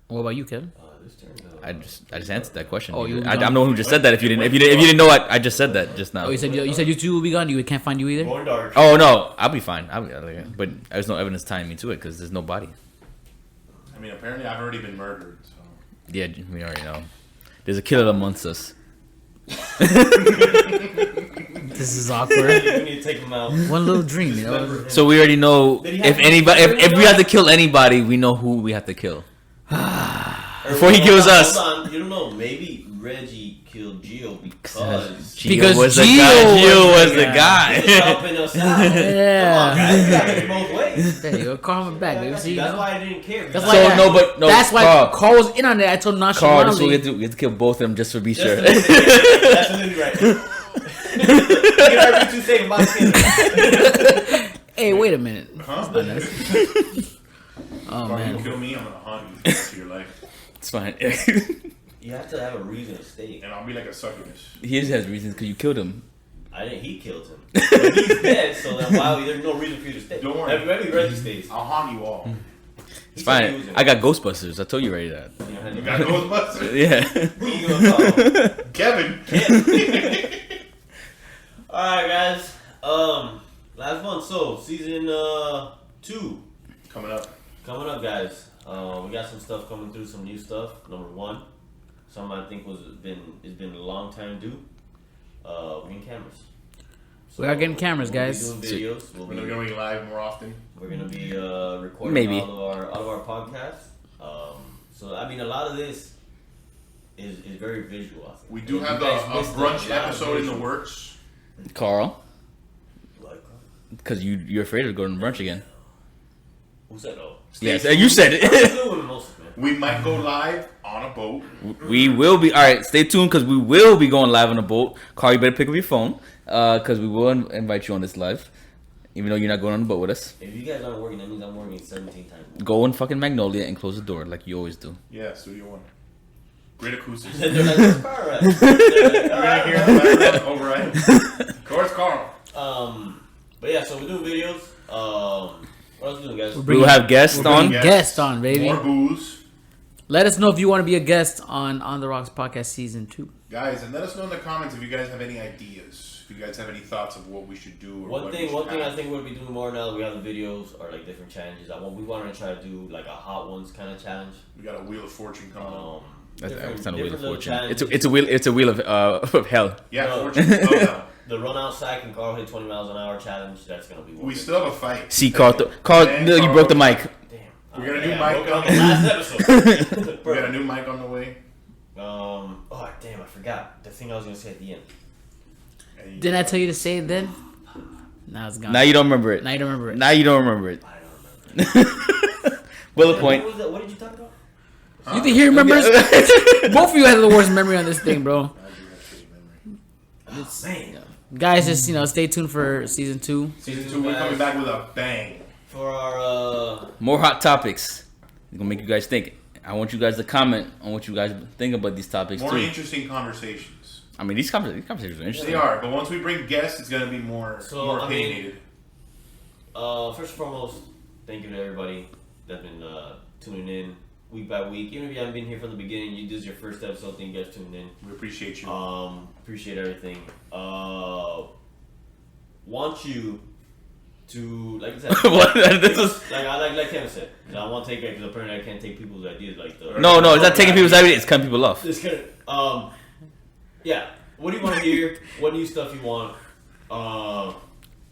What about you, Kevin? this turned out. I just answered that question. Oh, you- I'm the one who just said that. If you didn't know it, I just said that just now. Oh, you said you two will be gone. You can't find you either. Going dark. Oh no, I'll be fine. But there's no evidence tying me to it because there's no body. I mean, apparently I've already been murdered. So. Yeah, we already know. There's a killer amongst us. This is awkward. We need to take him out. One little dream, you know. So we already know Did he have if to- anybody, if we have to kill anybody, we know who we have to kill. Before he kills us. Hold on. You don't know. Maybe Reggie killed Gio because Because was the Gio guy. Gio was was the the he's guy. helping us out. Come on, Yeah. guys. You gotta get both ways. There you go. Call him back, baby. See, you That's know? why I didn't care. That's because why. So, no, but- no, that's why Carl. Carl was in on it. I told him Carl, this is what nonchalantly. we have to kill both of them just to be sure. That's literally right. You can argue two saying about skin. Hey, wait a minute. Huh? Oh Carl, you man. kill me, I'm gonna haunt you the rest of your life. It's fine. You have to have a reason to stay. And I'll be like a succubus. He just has reasons because you killed him. I didn't. He killed him. But he's dead, so then why? There's no reason for you to stay. Don't worry. Maybe Reggie stays. I'll haunt you all. It's fine. I got Ghostbusters. I told you already that. You got Ghostbusters? Yeah. Who you gonna call? Kevin. Alright, guys. Last one. So, season 2 Coming up. coming up, guys. We got some stuff coming through, some new stuff. Number 1, something I think it's been a long time due. We're getting cameras. So We are getting cameras, we'll be guys. doing videos. We're gonna be live more often. We're gonna be recording Maybe. all of our podcasts. So I mean, a lot of this is very visual. I think. We do You have a guys missed brunch a lot of episode in the visual. works. Carl, Like, because you're afraid of going to brunch again. who said no? Yes, you said I'm it. doing the most, man. We might go live on a boat. We will be. All right, stay tuned because we will be going live on a boat. Carl, you better pick up your phone because we will invite you on this live, even though you're not going on the boat with us. If you guys aren't working, that means I'm working 17 times. Go in fucking Magnolia and close the door like you always do. Yeah, Studio One. Great acoustics. They're like, "Where's Carl at?" They're like, You're "All gonna right, hear in the background override. Of course, Carl. But yeah, so we're doing videos. What else we doing, guys? We will have guests We're bringing on. guests. Guest on, baby. More booze. Let us know if you want to be a guest on the Rocks podcast season 2. Guys, and let us know in the comments if you guys have any ideas. If you guys have any thoughts of what we should do or One what thing we should I have. think we'll be doing more now that we have the videos are like different challenges. We want to try to do like a hot ones kind of challenge. We got a Wheel of Fortune coming up. That's not a wheel of different little fortune. challenges. It's a wheel of hell. Yeah, No. Fortune. Oh, no. The run out sack and Carl hit 20 miles an hour challenge. That's gonna be. We still have a fight. See, Carl, Carl, And no, you broke the mic. Damn. We got a new Yeah, mic broke on it the last episode. We got a new mic on the way. Oh damn! I forgot the thing I was gonna say at the end. And Didn't I tell you to say it then? Now it's gone. Now you don't remember it. Now you don't remember it. Now you don't remember it. I don't remember. Bullet point. What was that? What did you talk about? You think he remembers? Both of you have the worst memory on this thing, bro. I do have shitty memory. Man, Guys, just stay tuned for season 2. Season 2, we're coming back with a bang. for our More hot topics. It's gonna make you guys think. I want you guys to comment on what you guys think about these topics More too. interesting conversations. I mean, these conversations are interesting. They are, but once we bring guests, it's gonna be more So, more I mean- opinionated. first and foremost, thank you to everybody that's been tuning in. week by week. Even if you haven't been here from the beginning, this is your first episode. Thank you guys tuned in. We appreciate you. Appreciate everything. Want you to, like I said, This was like Kevin said. I want to take it because apparently I can't take people's ideas like the. no. It's not taking people's ideas. It's cutting people off. This kind of, yeah. What do you want to hear? What new stuff you want?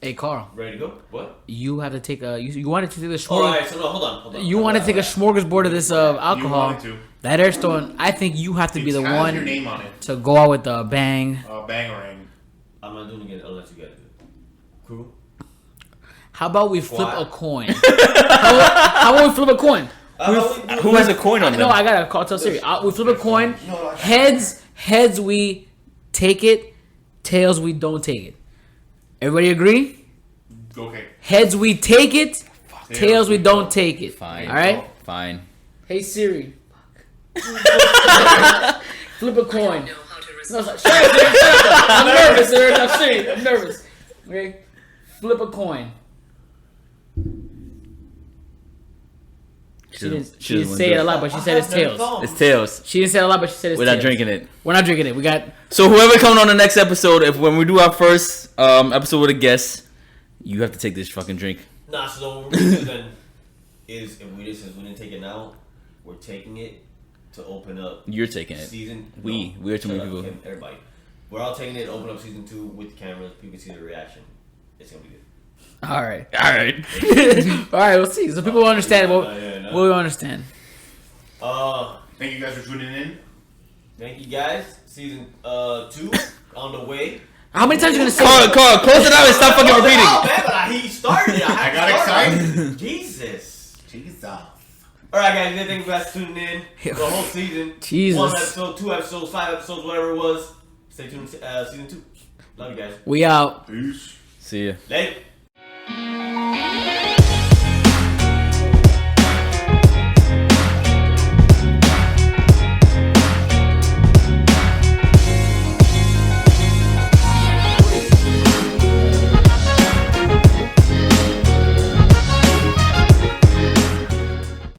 Hey, Carl. Ready to go? What? You have to take a. You wanted to take the All smorgasbord. right. So no, hold on. You want to take a smorgasbord of this alcohol. You wanted to. That air stone. I think you have to be It the has one your name on it. to go out with the bang. Bangarang. I'm not doing it again unless you guys do it. Cool. How about we flip Why? a coin? How about we flip a coin? Who has a coin on them? No, I gotta tell Siri. We flip a coin. Heads we take it. Tails we don't take it. Everybody agree? Okay. Heads we take it. Tails we don't take it. Fine. All right. Fine. Hey Siri. Flip a coin. No, shut up, Siri. I'm nervous, Siri. I'm Siri. I'm nervous. Okay. Flip a coin. She didn't say it a lot, but she said it's tails. It's tails. She didn't say it a lot, but she said it's We're tails. not drinking it. We're not drinking it. We got. So whoever coming on the next episode, when we do our first episode with a guest, you have to take this fucking drink. Nah, so what we're gonna do then is since we didn't take it now, we're taking it to open up You're taking it. season. We're too many shut up, people. Kim, everybody. We're all taking it to open up season 2 with the cameras. People can see the reaction. It's gonna be good. All right. All right. All right. We'll see. So people will understand. No. We'll understand. Thank you guys for tuning in. Thank you guys. Season 2 on the way. How many times are you gonna say? Carl, close it out and stop fucking repeating. Oh, man, but he started it. I got excited. Jesus. Jesus. Alright, guys, thank you guys for tuning in. The whole season. Jesus. 1 episode, 2 episodes, 5 episodes, whatever it was. Stay tuned season 2. Love you guys. We out. Peace. See ya. Later.